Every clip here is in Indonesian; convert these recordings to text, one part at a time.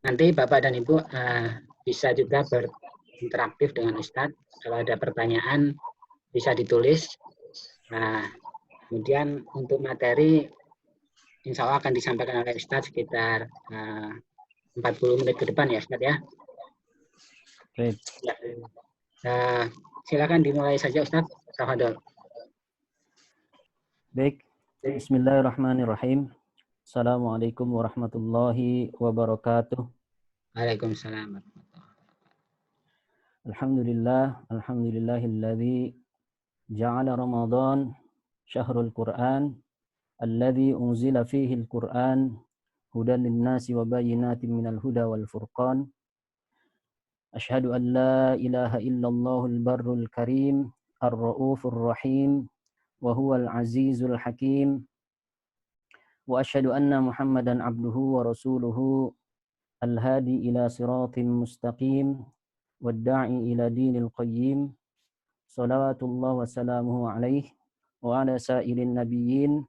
Nanti Bapak dan Ibu bisa juga berinteraktif dengan Ustadz. Kalau ada pertanyaan bisa ditulis. Nah, kemudian untuk materi insya Allah akan disampaikan oleh Ustadz sekitar 40 menit ke depan ya Ustadz ya. Baik. Silakan dimulai saja Ustadz. Tafadhol. Baik. Bismillahirrahmanirrahim. Assalamualaikum warahmatullahi wabarakatuh. Waalaikumsalam. Alhamdulillahilladzi ja'ala Ramadan syahrul Qur'an alladzi unzila fihi al-Qur'an hudan lin-nasi wa bayyinatin minal huda wal furqan. Asyhadu an la ilaha illallahul barrul karim ar-raufur rahim wa huwal azizul hakim. Wa asyhadu anna Muhammadan abduhu wa rasuluhu al-hadi ila siratin mustaqim wad-da'i ila dinil qayyim. Salawatullah wa salamuhu alaihi wa ala sa'irin nabiyyin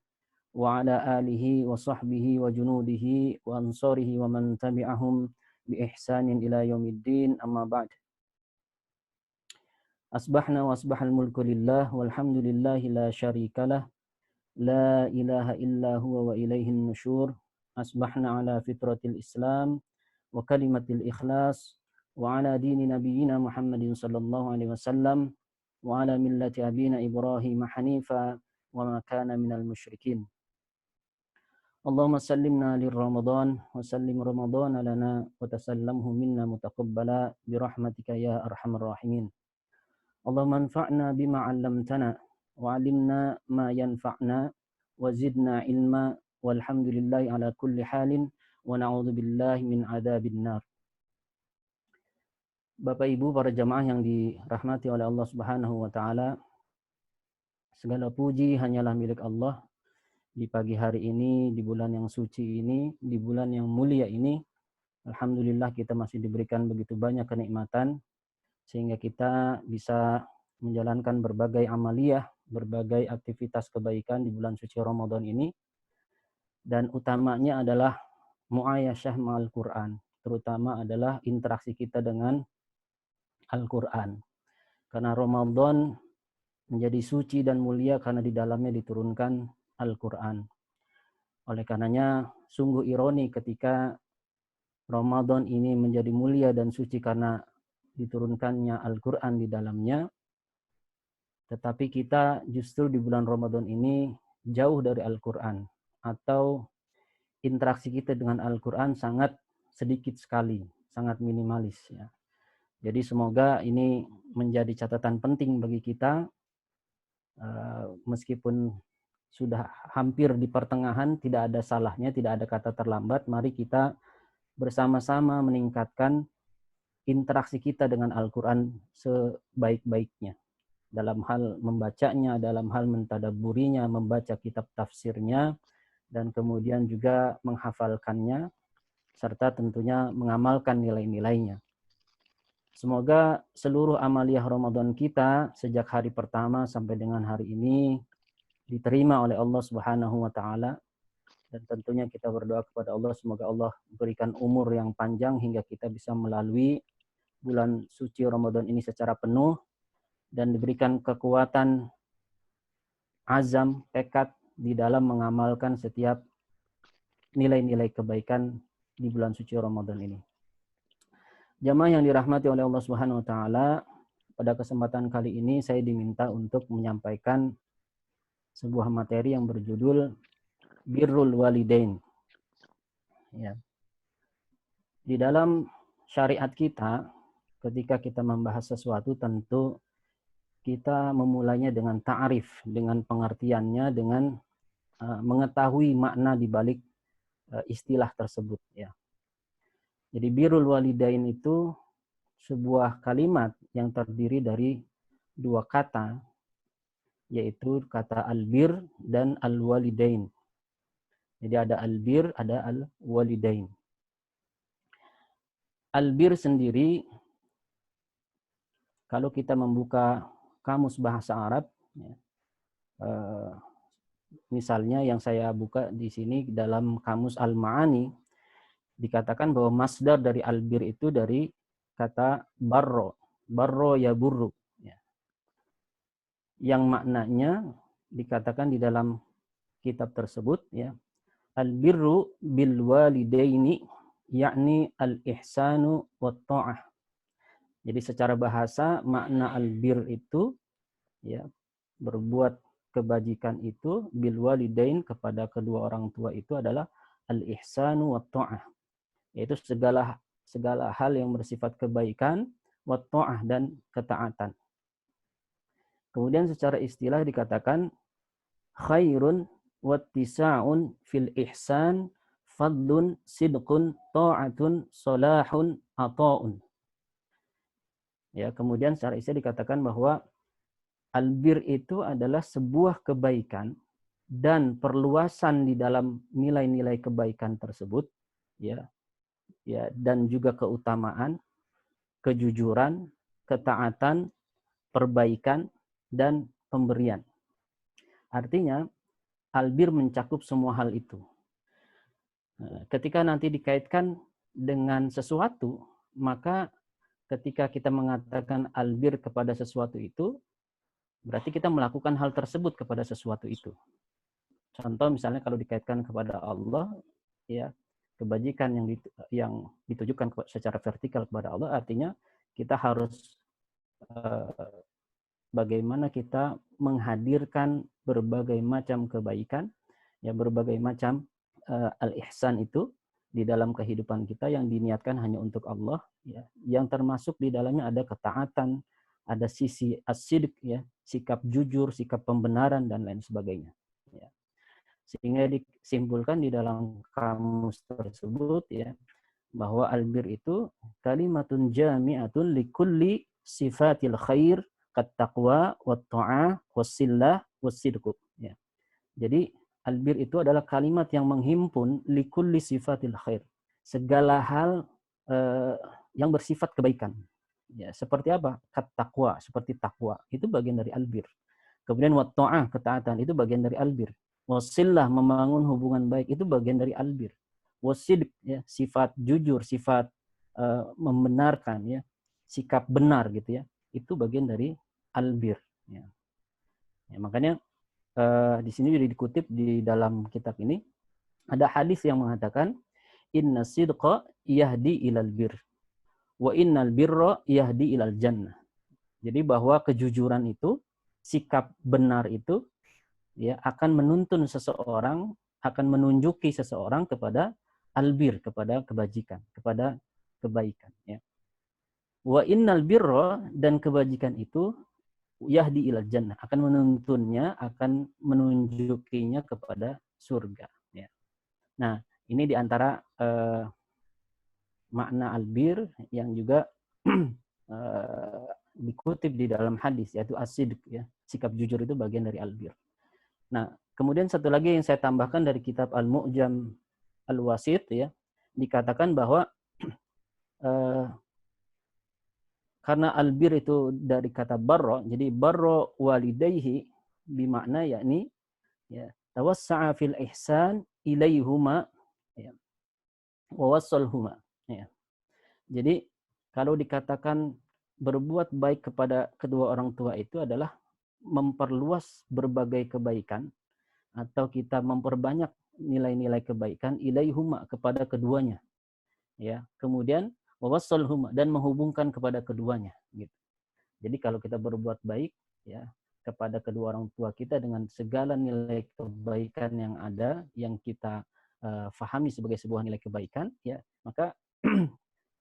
wa ala alihi wa sahbihi wa junudihi wa ansarihi wa man tabi'ahum bi ihsanin ila yaumiddin, amma ba'd. Asbahna wa asbahal mulku lillah walhamdulillahi la syarikalah la ilaha illa huwa wa ilaihin nusyur. Asbahna ala fitratil islam wa kalimatil ikhlas wa ala dini nabiyyina Muhammadin sallallahu alaihi wasallam wa ala millati abina Ibrahim hanifa wa ma kana minal musyrikin. Allahumma sallimna lir Ramadan wa sallim Ramadan lana wa tasallamhu minna mutaqabbala bi rahmatika ya arhamar rahimin. Allahumma anfa'na bima 'allamtana wa 'allimna ma yanfa'na wa zidna ilma walhamdulillahi ala kulli halin wa na'udzu billahi min adzabin nar. Bapak Ibu para jamaah yang dirahmati oleh Allah Subhanahu wa taala, segala puji hanyalah milik Allah. Di pagi hari ini, di bulan yang suci ini, di bulan yang mulia ini, alhamdulillah kita masih diberikan begitu banyak kenikmatan sehingga kita bisa menjalankan berbagai amaliyah, berbagai aktivitas kebaikan di bulan suci Ramadan ini. Dan utamanya adalah mu'ayasyah ma'al Qur'an, terutama adalah interaksi kita dengan Al-Quran. Karena Ramadan menjadi suci dan mulia karena di dalamnya diturunkan Al-Quran. Oleh karenanya sungguh ironi ketika Ramadan ini menjadi mulia dan suci karena diturunkannya Al-Quran di dalamnya, tetapi kita justru di bulan Ramadan ini jauh dari Al-Quran, atau interaksi kita dengan Al-Quran sangat sedikit sekali, sangat minimalis ya. Jadi semoga ini menjadi catatan penting bagi kita, meskipun sudah hampir di pertengahan, tidak ada salahnya, tidak ada kata terlambat. Mari kita bersama-sama meningkatkan interaksi kita dengan Al-Quran sebaik-baiknya. Dalam hal membacanya, dalam hal mentadabburinya, membaca kitab tafsirnya, dan kemudian juga menghafalkannya, serta tentunya mengamalkan nilai-nilainya. Semoga seluruh amaliyah Ramadan kita sejak hari pertama sampai dengan hari ini diterima oleh Allah Subhanahu wa taala, dan tentunya kita berdoa kepada Allah semoga Allah berikan umur yang panjang hingga kita bisa melalui bulan suci Ramadan ini secara penuh dan diberikan kekuatan azam, tekad di dalam mengamalkan setiap nilai-nilai kebaikan di bulan suci Ramadan ini. Jamaah yang dirahmati oleh Allah Subhanahu wa taala, pada kesempatan kali ini saya diminta untuk menyampaikan sebuah materi yang berjudul Birrul Walidain. Ya. Di dalam syariat kita, ketika kita membahas sesuatu tentu kita memulainya dengan ta'arif, dengan pengertiannya, dengan mengetahui makna di balik istilah tersebut ya. Jadi birrul walidain itu sebuah kalimat yang terdiri dari dua kata, yaitu kata albir dan alwalidain. Jadi ada albir, ada alwalidain. Albir sendiri, kalau kita membuka kamus bahasa Arab, ya, misalnya yang saya buka di sini dalam kamus Al-Ma'ani, dikatakan bahwa masdar dari albir itu dari kata barro, barro ya burru, ya. Yang maknanya dikatakan di dalam kitab tersebut, ya, albirru bil walidaini yakni al-ihsanu wat ta'ah. Jadi secara bahasa makna albir itu, ya, berbuat kebajikan itu bil walidain kepada kedua orang tua itu adalah al-ihsanu wat ta'ah, yaitu segala hal yang bersifat kebaikan, wat ta'ah dan ketaatan. Kemudian secara istilah dikatakan khairun wattisa'un fil ihsan fadlun sidqun ta'atun salahun ata'un. Ya, kemudian secara istilah dikatakan bahwa albir itu adalah sebuah kebaikan dan perluasan di dalam nilai-nilai kebaikan tersebut, ya, ya, dan juga keutamaan, kejujuran, ketaatan, perbaikan, dan pemberian. Artinya, albir mencakup semua hal itu. Ketika nanti dikaitkan dengan sesuatu, maka ketika kita mengatakan albir kepada sesuatu itu, berarti kita melakukan hal tersebut kepada sesuatu itu. Contoh misalnya kalau dikaitkan kepada Allah, ya, kebajikan yang ditujukan secara vertikal kepada Allah, artinya kita harus bagaimana kita menghadirkan berbagai macam kebaikan, ya, berbagai macam al-ihsan itu di dalam kehidupan kita yang diniatkan hanya untuk Allah, ya, yang termasuk di dalamnya ada ketaatan, ada sisi as-sidq, ya, sikap jujur, sikap pembenaran dan lain sebagainya, ya. Sehingga disimpulkan di dalam kamus tersebut, ya, bahwa albir itu kalimatun jami'atun likulli sifatil khair kat taqwa wat ta'ah wassillah wassidq, ya. Jadi albir itu adalah kalimat yang menghimpun likulli sifatil khair, segala hal yang bersifat kebaikan, ya. Seperti apa? Kat taqwa, seperti takwa, itu bagian dari albir. Kemudian wat ta'ah, ketaatan, itu bagian dari albir. Wassillah, membangun hubungan baik, itu bagian dari albir. Wassidq, ya, sifat jujur, sifat membenarkan, ya, sikap benar gitu, ya, itu bagian dari albir, ya. Ya, makanya di sini juga dikutip di dalam kitab ini ada hadis yang mengatakan inna sidqa yahdi ilal bir wa innal birra yahdi ilal jannah. Jadi bahwa kejujuran itu, sikap benar itu, ya, akan menuntun seseorang, akan menunjuki seseorang kepada albir, kepada kebajikan, kepada kebaikan, ya. Wa innal birra, dan kebajikan itu yahdi ilal jannah, akan menuntunnya, akan menunjukinya kepada surga, ya. Nah, ini diantara makna albir yang juga dikutip di dalam hadis, yaitu as-sidq, ya, sikap jujur itu bagian dari albir. Nah, kemudian satu lagi yang saya tambahkan dari kitab Al-Mu'jam Al-Wasit, ya, dikatakan bahwa karena albir itu dari kata barro, jadi barro walidayhi bimakna yakni, ya, tawassa'a fil ihsan ilaihuma, ya, wa wassalhuma, ya. Jadi kalau dikatakan berbuat baik kepada kedua orang tua itu adalah memperluas berbagai kebaikan, atau kita memperbanyak nilai-nilai kebaikan ilaihuma, kepada keduanya, ya. Kemudian wawassalhuma, dan menghubungkan kepada keduanya, gitu. Jadi kalau kita berbuat baik, ya, kepada kedua orang tua kita dengan segala nilai kebaikan yang ada, yang kita fahami sebagai sebuah nilai kebaikan, ya, maka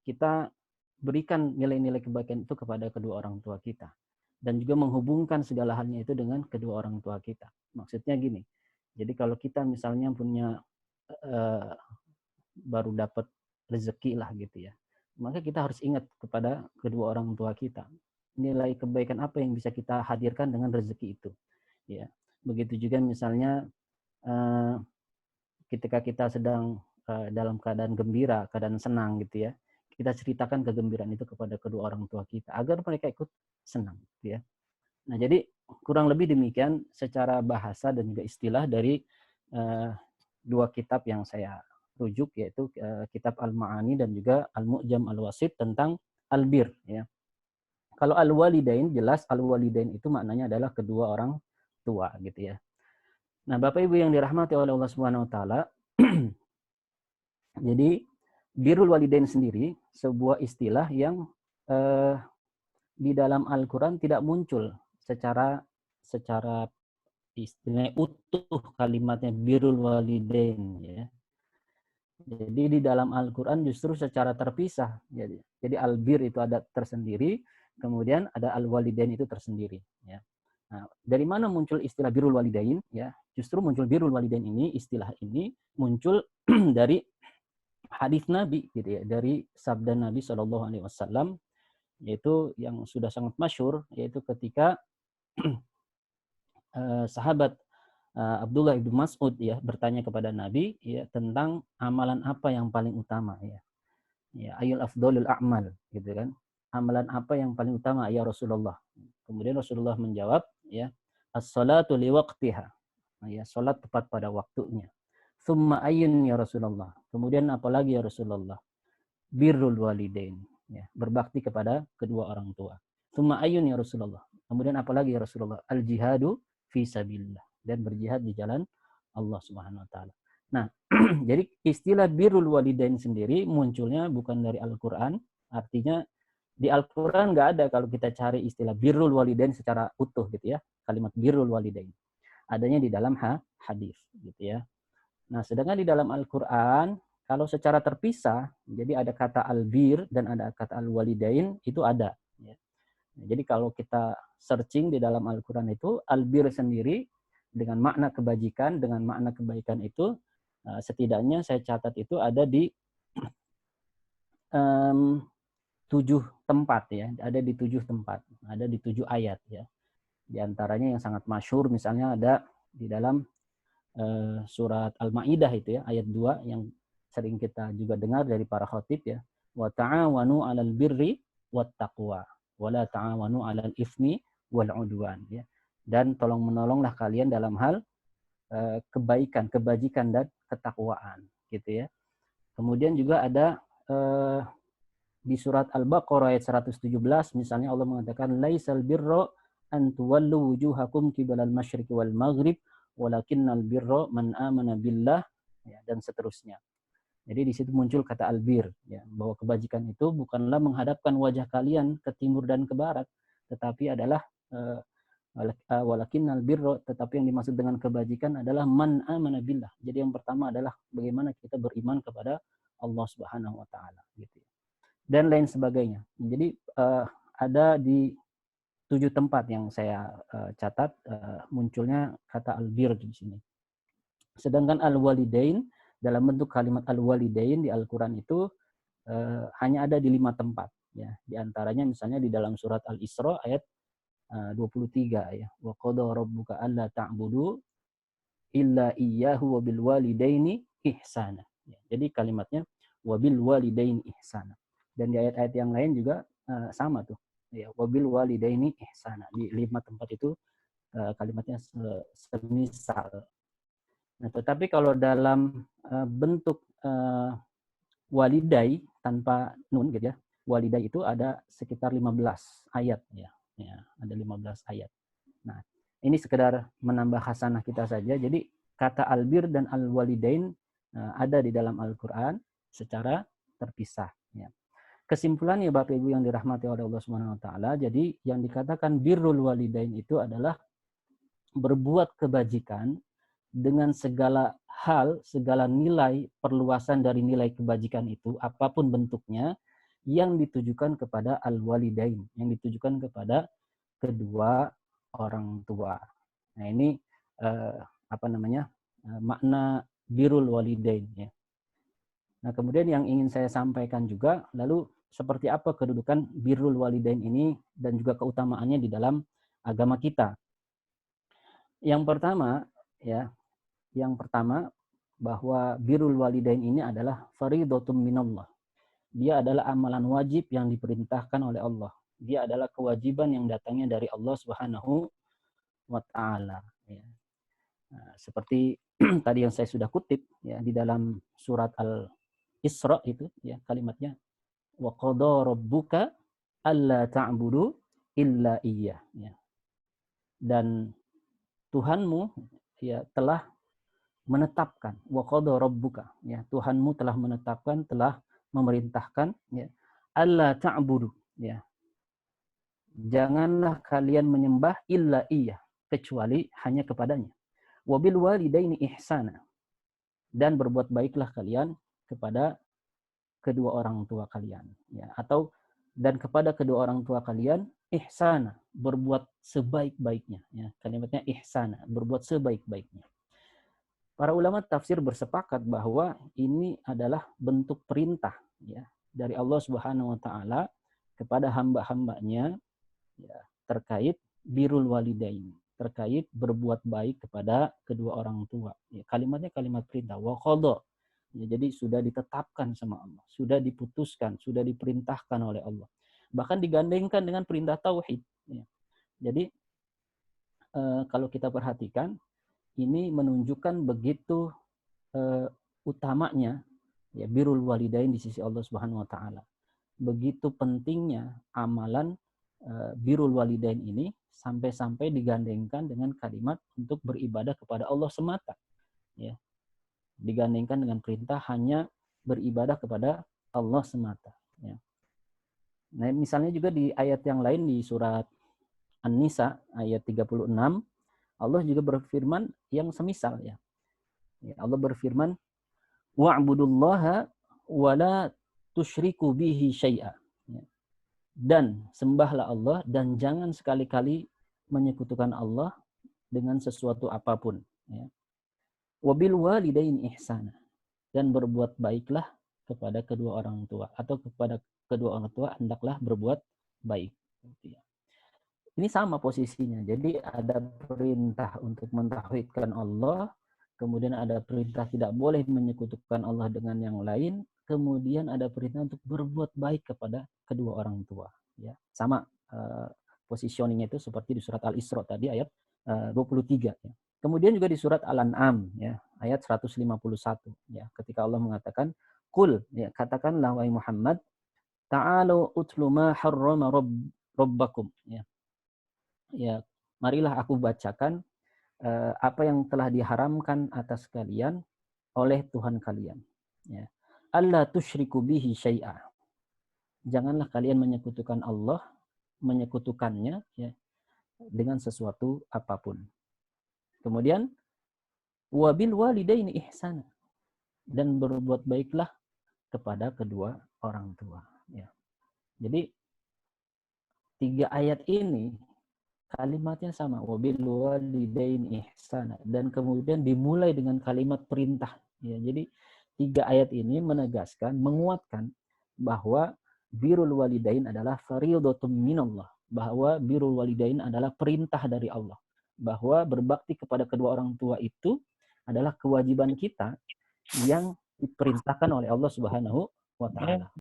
kita berikan nilai-nilai kebaikan itu kepada kedua orang tua kita, dan juga menghubungkan segala halnya itu dengan kedua orang tua kita. Maksudnya gini, jadi kalau kita misalnya punya baru dapat rezeki lah gitu, ya, maka kita harus ingat kepada kedua orang tua kita, nilai kebaikan apa yang bisa kita hadirkan dengan rezeki itu, ya. Begitu juga misalnya ketika kita sedang dalam keadaan gembira, keadaan senang gitu, ya, kita ceritakan kegembiraan itu kepada kedua orang tua kita agar mereka ikut senang, gitu, ya. Nah, jadi kurang lebih demikian secara bahasa dan juga istilah dari dua kitab yang saya rujuk, yaitu kitab Al-Ma'ani dan juga Al-Mu'jam Al-Wasit tentang albir, ya. Kalau al-walidain, jelas al-walidain itu maknanya adalah kedua orang tua, gitu ya. Nah, Bapak Ibu yang dirahmati oleh Allah Subhanahu wa taala, jadi birrul walidain sendiri sebuah istilah yang di dalam Al-Qur'an tidak muncul secara istilahnya utuh kalimatnya birrul walidain, ya. Jadi di dalam Al-Qur'an justru secara terpisah. Jadi albir itu ada tersendiri, kemudian ada al-walidain itu tersendiri, ya. Nah, dari mana muncul istilah birrul walidain, ya? Justru muncul birrul walidain ini, istilah ini muncul dari hadis Nabi, gitu ya, dari sabda Nabi Shallallahu alaihi wasallam, yaitu yang sudah sangat masyhur, yaitu ketika sahabat Abdullah bin Mas'ud, ya, bertanya kepada Nabi, ya, tentang amalan apa yang paling utama, ya. Ya, ayul afdalul a'mal, gitu kan. Amalan apa yang paling utama ya Rasulullah? Kemudian Rasulullah menjawab, ya, as-salatu liwaqtiha. Ya, salat tepat pada waktunya. Tsumma ayyun ya Rasulullah. Kemudian apalagi ya Rasulullah? Birrul walidain, ya, berbakti kepada kedua orang tua. Tsumma ayyun ya Rasulullah. Kemudian apalagi ya Rasulullah? Al-jihadu fi sabilillah, dan berjihad di jalan Allah Subhanahu wa taala. Nah, jadi istilah birrul walidain sendiri munculnya bukan dari Al-Qur'an, artinya di Al-Qur'an nggak ada kalau kita cari istilah birrul walidain secara utuh, gitu ya. Kalimat birrul walidain. Adanya di dalam hadis, gitu ya. Nah, sedangkan di dalam Al-Qur'an kalau secara terpisah, jadi ada kata albir dan ada kata al-walidain, itu ada, ya. Jadi kalau kita searching di dalam Al-Qur'an itu, albir sendiri dengan makna kebajikan, dengan makna kebaikan itu, setidaknya saya catat itu ada di 7 tempat, ya, ada di 7 tempat, ada di 7 ayat, ya. Di antaranya yang sangat masyhur misalnya ada di dalam surat Al-Maidah itu, ya, ayat 2 yang sering kita juga dengar dari para khatib, ya. Wa ta'awanu 'alal birri wat taqwa wa la ta'awanu 'alal itsmi wal 'udwan, ya. Dan tolong menolonglah kalian dalam hal kebaikan, kebajikan dan ketakwaan, gitu ya. Kemudian juga ada di surat Al-Baqarah ayat 117 misalnya Allah mengatakan laisal birra an tuwallu wujuhakum qibalal masyriqi wal maghrib walakinnal birra man amana billah, ya, dan seterusnya. Jadi di situ muncul kata albir, ya, bahwa kebajikan itu bukanlah menghadapkan wajah kalian ke timur dan ke barat, tetapi adalah walakinnal birra, tetapi yang dimaksud dengan kebajikan adalah man amana billah. Jadi yang pertama adalah bagaimana kita beriman kepada Allah Subhanahu wa taala, gitu. Dan lain sebagainya. Jadi ada di 7 tempat yang saya catat munculnya kata albir di sini. Sedangkan al-walidain dalam bentuk kalimat al-walidain di Al-Qur'an itu hanya ada di 5 tempat, ya. Di antaranya misalnya di dalam surat Al-Isra ayat 23, ya. Wa qada rabbuka alla ta'budu illa iyyahu wa bil walidaini ihsana. Ya, jadi kalimatnya wa bil walidaini ihsana. Dan di ayat-ayat yang lain juga sama tuh. Ya, wa bil walidaini ihsana. Di 5 tempat itu kalimatnya semisal. Nah, tetapi kalau dalam bentuk walidai tanpa nun, gitu ya. Walidai itu ada sekitar 15 ayat, ya. Ya, ada 15 ayat. Nah, ini sekedar menambah hasanah kita saja. Jadi kata albir dan al-walidain ada di dalam Al-Qur'an secara terpisah, ya. Kesimpulannya Bapak Ibu yang dirahmati oleh Allah Subhanahu wa taala, jadi yang dikatakan birrul walidain itu adalah berbuat kebajikan dengan segala hal, segala nilai, perluasan dari nilai kebajikan itu, apapun bentuknya, yang ditujukan kepada al-walidain, yang ditujukan kepada kedua orang tua. Nah, ini makna birrul walidain, ya. Nah, kemudian yang ingin saya sampaikan juga, lalu seperti apa kedudukan birrul walidain ini dan juga keutamaannya di dalam agama kita. Yang pertama, bahwa birrul walidain ini adalah fariidatum minallah. Dia adalah amalan wajib yang diperintahkan oleh Allah. Dia adalah kewajiban yang datangnya dari Allah Subhanahu wa taala, ya. Nah, seperti tadi yang saya sudah kutip ya di dalam surat Al-Isra itu ya kalimatnya wa qada rabbuka alla ta'budu illa iyyah ya. Dan Tuhanmu ya telah menetapkan wa qada rabbuka ya Tuhanmu telah menetapkan telah memerintahkan ya alla ta'budu ya janganlah kalian menyembah illa iyyah kecuali hanya kepadanya wabil walidaini ihsana dan berbuat baiklah kalian kepada kedua orang tua kalian ya atau dan kepada kedua orang tua kalian ihsana berbuat sebaik-baiknya ya kalimatnya ihsana berbuat sebaik-baiknya. Para ulama tafsir bersepakat bahwa ini adalah bentuk perintah ya dari Allah Subhanahu wa taala kepada hamba-hambanya ya terkait birrul walidain terkait berbuat baik kepada kedua orang tua ya, kalimatnya kalimat perintah wa qada ya, jadi sudah ditetapkan sama Allah sudah diputuskan sudah diperintahkan oleh Allah bahkan digandengkan dengan perintah tauhid ya. Jadi kalau kita perhatikan ini menunjukkan begitu utamanya ya birrul walidain di sisi Allah Subhanahu wa taala begitu pentingnya amalan birrul walidain ini sampai-sampai digandengkan dengan kalimat untuk beribadah kepada Allah semata ya digandengkan dengan perintah hanya beribadah kepada Allah semata ya. Nah misalnya juga di ayat yang lain di surat An-Nisa ayat 36 Allah juga berfirman yang semisal ya Allah berfirman wa'budullaha wa la tusyriku bihi syai'a dan sembahlah Allah dan jangan sekali-kali menyekutukan Allah dengan sesuatu apapun ya. Wabil walidaini ihsana dan berbuat baiklah kepada kedua orang tua atau kepada kedua orang tua hendaklah berbuat baik. Ini sama posisinya. Jadi ada perintah untuk mentauhidkan Allah, kemudian ada perintah tidak boleh menyekutukan Allah dengan yang lain, kemudian ada perintah untuk berbuat baik kepada kedua orang tua ya sama positioningnya itu seperti di surat Al-Isra tadi ayat 23 ya. Kemudian juga di surat Al-An'am ya ayat 151 ya ketika Allah mengatakan qul ya katakanlah wahai Muhammad ta'alu utlu ma harrama rabbakum ya marilah aku bacakan apa yang telah diharamkan atas kalian oleh Tuhan kalian ya alla tusyriku bihi syai'a janganlah kalian menyekutukannya ya dengan sesuatu apapun. Kemudian wabil walidaini ihsana dan berbuat baiklah kepada kedua orang tua ya. Jadi 3 ayat ini kalimatnya sama wabil walidaini ihsana dan kemudian dimulai dengan kalimat perintah ya. Jadi 3 ayat ini menegaskan menguatkan bahwa birrul walidain adalah fardhatun minallah, bahwa birrul walidain adalah perintah dari Allah, bahwa berbakti kepada kedua orang tua itu adalah kewajiban kita yang diperintahkan oleh Allah Subhanahu wa taala.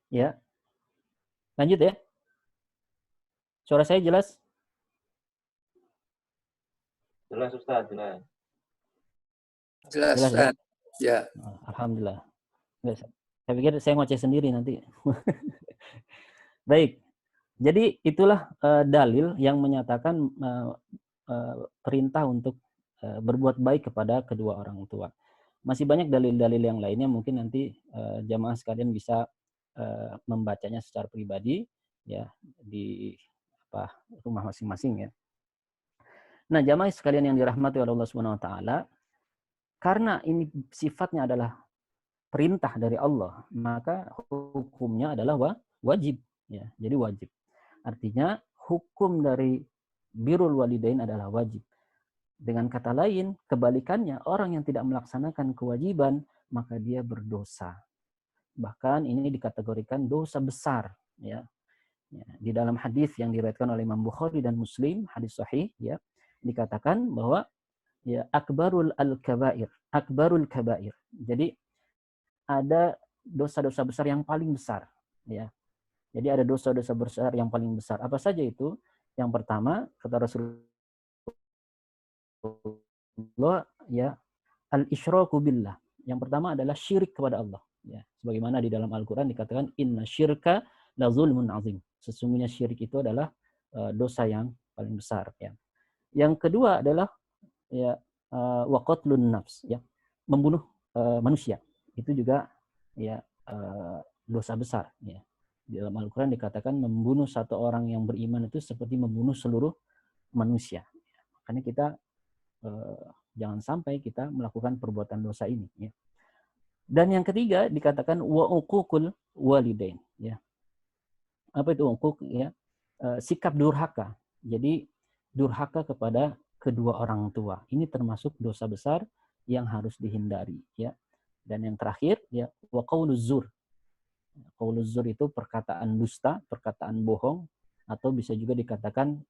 Ya. Lanjut ya. Suara saya jelas? Jelas Ustaz, jelas. Jelas, jelas ya? Ya. Alhamdulillah. Saya pikir saya ngoceh sendiri nanti. Baik. Jadi itulah dalil yang menyatakan perintah untuk berbuat baik kepada kedua orang tua. Masih banyak dalil-dalil yang lainnya mungkin nanti jamaah sekalian bisa membacanya secara pribadi ya di rumah masing-masing ya. Nah, jamaah sekalian yang dirahmati oleh Allah Subhanahu wa taala, karena ini sifatnya adalah perintah dari Allah, maka hukumnya adalah wajib ya. Jadi wajib. Artinya hukum dari birrul walidain adalah wajib. Dengan kata lain, kebalikannya orang yang tidak melaksanakan kewajiban, maka dia berdosa. Bahkan ini dikategorikan dosa besar ya. Di dalam hadis yang diriwayatkan oleh Imam Bukhari dan Muslim, hadis sahih ya, dikatakan bahwa ya akbarul kabair. Jadi ada dosa-dosa besar yang paling besar ya. Jadi ada dosa-dosa besar yang paling besar. Apa saja itu? Yang pertama, kata Rasulullah, ya, al-isyraku billah. Yang pertama adalah syirik kepada Allah. Ya, sebagaimana di dalam Al-Quran dikatakan, inna syirka la zulmun azim. Sesungguhnya syirik itu adalah dosa yang paling besar. Ya. Yang kedua adalah ya wa qatlun nafs, ya, membunuh manusia. Itu juga ya dosa besar. Ya. Di dalam Al-Quran dikatakan membunuh satu orang yang beriman itu seperti membunuh seluruh manusia. Makanya kita jangan sampai kita melakukan perbuatan dosa ini. Ya. Dan yang ketiga dikatakan wa uququl walidain. Ya. Apa itu uquq? Ya. Sikap durhaka. Jadi durhaka kepada kedua orang tua. Ini termasuk dosa besar yang harus dihindari. Ya. Dan yang terakhir, ya, wa qauluz zur. Qauluz zur itu perkataan dusta, perkataan bohong, atau bisa juga dikatakan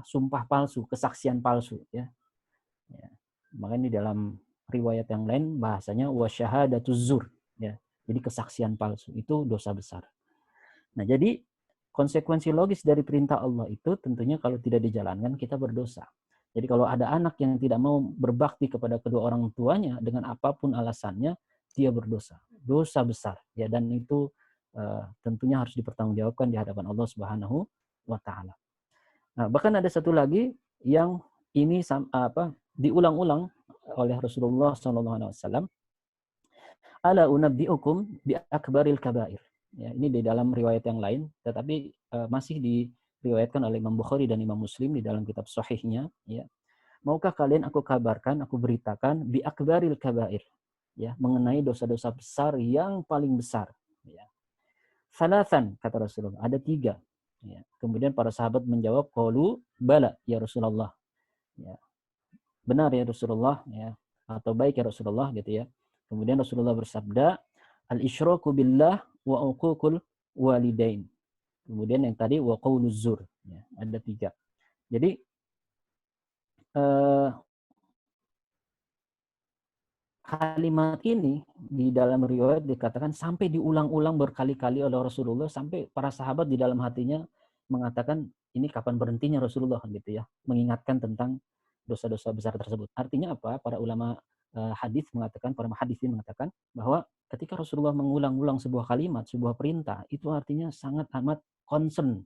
sumpah palsu, kesaksian palsu. Ya. Ya. Makanya di dalam riwayat yang lain bahasanya wasyahadatuz zur, ya. Jadi kesaksian palsu itu dosa besar. Nah, jadi konsekuensi logis dari perintah Allah itu tentunya kalau tidak dijalankan kita berdosa. Jadi kalau ada anak yang tidak mau berbakti kepada kedua orang tuanya dengan apapun alasannya, dia berdosa. Dosa besar, ya, dan itu tentunya harus dipertanggungjawabkan di hadapan Allah Subhanahu wa taala. Nah, bahkan ada satu lagi yang ini diulang-ulang oleh Rasulullah SAW. Ala unabbi'ukum bi akbaril kabair. Ya, ini di dalam riwayat yang lain, tetapi masih diriwayatkan oleh Imam Bukhari dan Imam Muslim di dalam kitab sahihnya. Ya. Maukah kalian aku kabarkan, aku beritakan bi akbaril kabair, ya, mengenai dosa-dosa besar yang paling besar. Ya. Salasan, kata Rasulullah, ada 3. Ya. Kemudian para sahabat menjawab, qalu bala ya Rasulullah. Ya. Benar ya Rasulullah, ya, atau baik ya Rasulullah, gitu ya. Kemudian Rasulullah bersabda, al-isyraku billah wa uququl walidain. Kemudian yang tadi wa qauluz zur, ya, ada 3. Jadi kalimat ini di dalam riwayat dikatakan sampai diulang-ulang berkali-kali oleh Rasulullah, sampai para sahabat di dalam hatinya mengatakan ini kapan berhentinya Rasulullah, gitu ya, mengingatkan tentang dosa-dosa besar tersebut. Artinya apa? Para ulama hadis mengatakan, para muhaddisin mengatakan bahwa ketika Rasulullah mengulang-ulang sebuah kalimat, sebuah perintah, itu artinya sangat amat concern,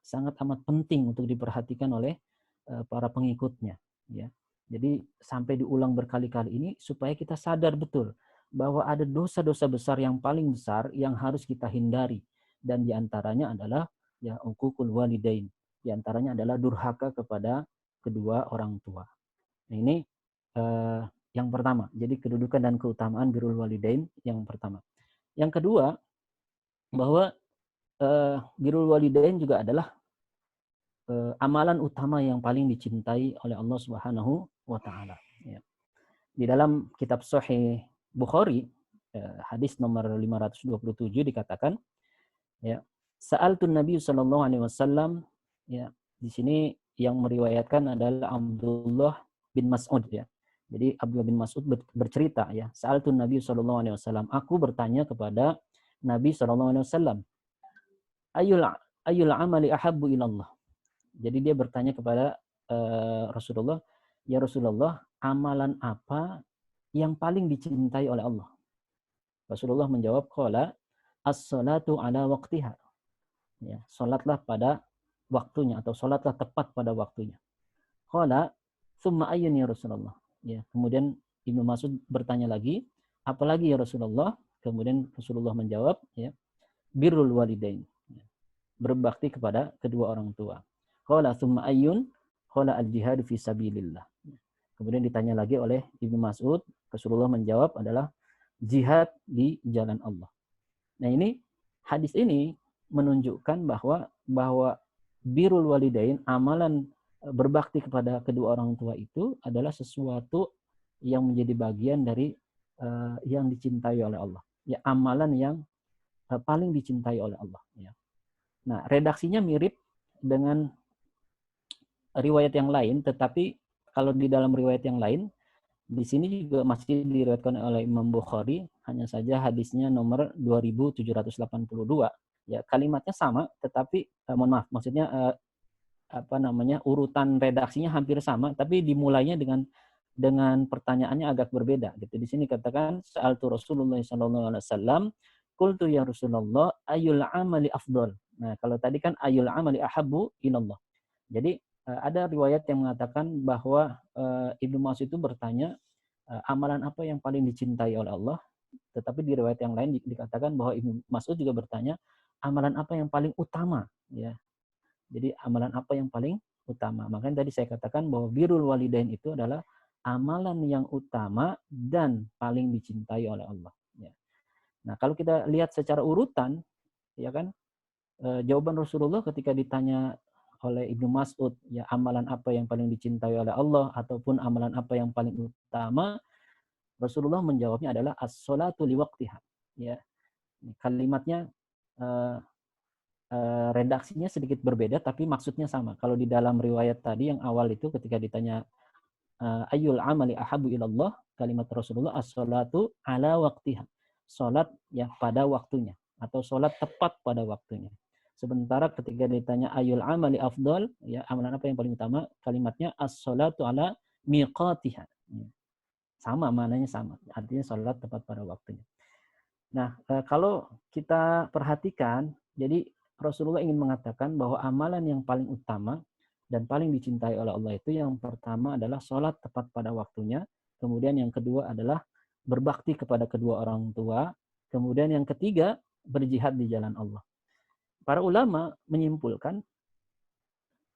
sangat amat penting untuk diperhatikan oleh para pengikutnya, ya. Jadi sampai diulang berkali-kali ini supaya kita sadar betul bahwa ada dosa-dosa besar yang paling besar yang harus kita hindari, dan diantaranya adalah ya uququl walidain. Diantaranya adalah durhaka kepada kedua orang tua. Nah, ini yang pertama. Jadi kedudukan dan keutamaan birrul walidain yang pertama. Yang kedua, bahwa birrul walidain juga adalah amalan utama yang paling dicintai oleh Allah Subhanahu wa taala. Ya. Di dalam kitab Sahih Bukhari, hadis nomor 527 dikatakan, ya, sa'altun Nabi sallallahu alaihi wasallam, ya, di sini yang meriwayatkan adalah Abdullah bin Mas'ud, ya. Jadi Abdullah bin Mas'ud bercerita, ya, sa'altun Nabi sallallahu alaihi wasallam, aku bertanya kepada Nabi sallallahu alaihi wasallam, ayyul amali ahabbu ilallah. Jadi dia bertanya kepada Rasulullah, ya Rasulullah, amalan apa yang paling dicintai oleh Allah? Rasulullah menjawab, qala as-salatu ala waqtiha. Ya, salatlah pada waktunya atau salatlah tepat pada waktunya. Qala tsumma ayyun ya Rasulullah. Ya, kemudian Ibnu Mas'ud bertanya lagi, apalagi ya Rasulullah? Kemudian Rasulullah menjawab, ya, birrul walidain. Ya, berbakti kepada kedua orang tua. Qala tsumma ayyun? Qala al-jihad fi sabilillah. Kemudian ditanya lagi oleh Ibnu Mas'ud, Rasulullah menjawab adalah jihad di jalan Allah. Nah, ini hadis ini menunjukkan bahwa birrul walidain, amalan berbakti kepada kedua orang tua itu adalah sesuatu yang menjadi bagian dari yang dicintai oleh Allah. Ya, amalan yang paling dicintai oleh Allah, ya. Nah, redaksinya mirip dengan riwayat yang lain, tetapi kalau di dalam riwayat yang lain, di sini juga masih diriwayatkan oleh Imam Bukhari, hanya saja hadisnya nomor 2782. Ya, kalimatnya sama, tetapi mohon maaf, maksudnya urutan redaksinya hampir sama, tapi dimulainya dengan pertanyaannya agak berbeda. Gitu. Di sini katakan sa'altu Rasulullah sallallahu alaihi wasallam, qultu ya Rasulullah ayyul amali afdal. Nah, kalau tadi kan ayyul amali ahabbu ilallah. Jadi ada riwayat yang mengatakan bahwa Ibnu Mas'ud itu bertanya amalan apa yang paling dicintai oleh Allah. Tetapi di riwayat yang lain dikatakan bahwa Ibnu Mas'ud juga bertanya amalan apa yang paling utama, ya. Jadi amalan apa yang paling utama. Makanya tadi saya katakan bahwa birrul walidain itu adalah amalan yang utama dan paling dicintai oleh Allah. Ya. Nah, kalau kita lihat secara urutan, ya kan, jawaban Rasulullah ketika ditanya oleh Ibnu Mas'ud, ya amalan apa yang paling dicintai oleh Allah ataupun amalan apa yang paling utama, Rasulullah menjawabnya adalah as-sholatu liwaqtiha. Ya. Kalimatnya redaksinya sedikit berbeda tapi maksudnya sama. Kalau di dalam riwayat tadi yang awal itu ketika ditanya ayyul amali ahabu ilallah, kalimat Rasulullah as-sholatu ala waqtiha. Salat ya pada waktunya atau salat tepat pada waktunya. Sementara ketika ditanya ayyul amali afdal, ya amalan apa yang paling utama, kalimatnya as-sholatu ala miqatiha. Sama, maknanya sama. Artinya salat tepat pada waktunya. Nah, kalau kita perhatikan, jadi Rasulullah ingin mengatakan bahwa amalan yang paling utama dan paling dicintai oleh Allah itu yang pertama adalah sholat tepat pada waktunya, kemudian yang kedua adalah berbakti kepada kedua orang tua, kemudian yang ketiga berjihad di jalan Allah. Para ulama menyimpulkan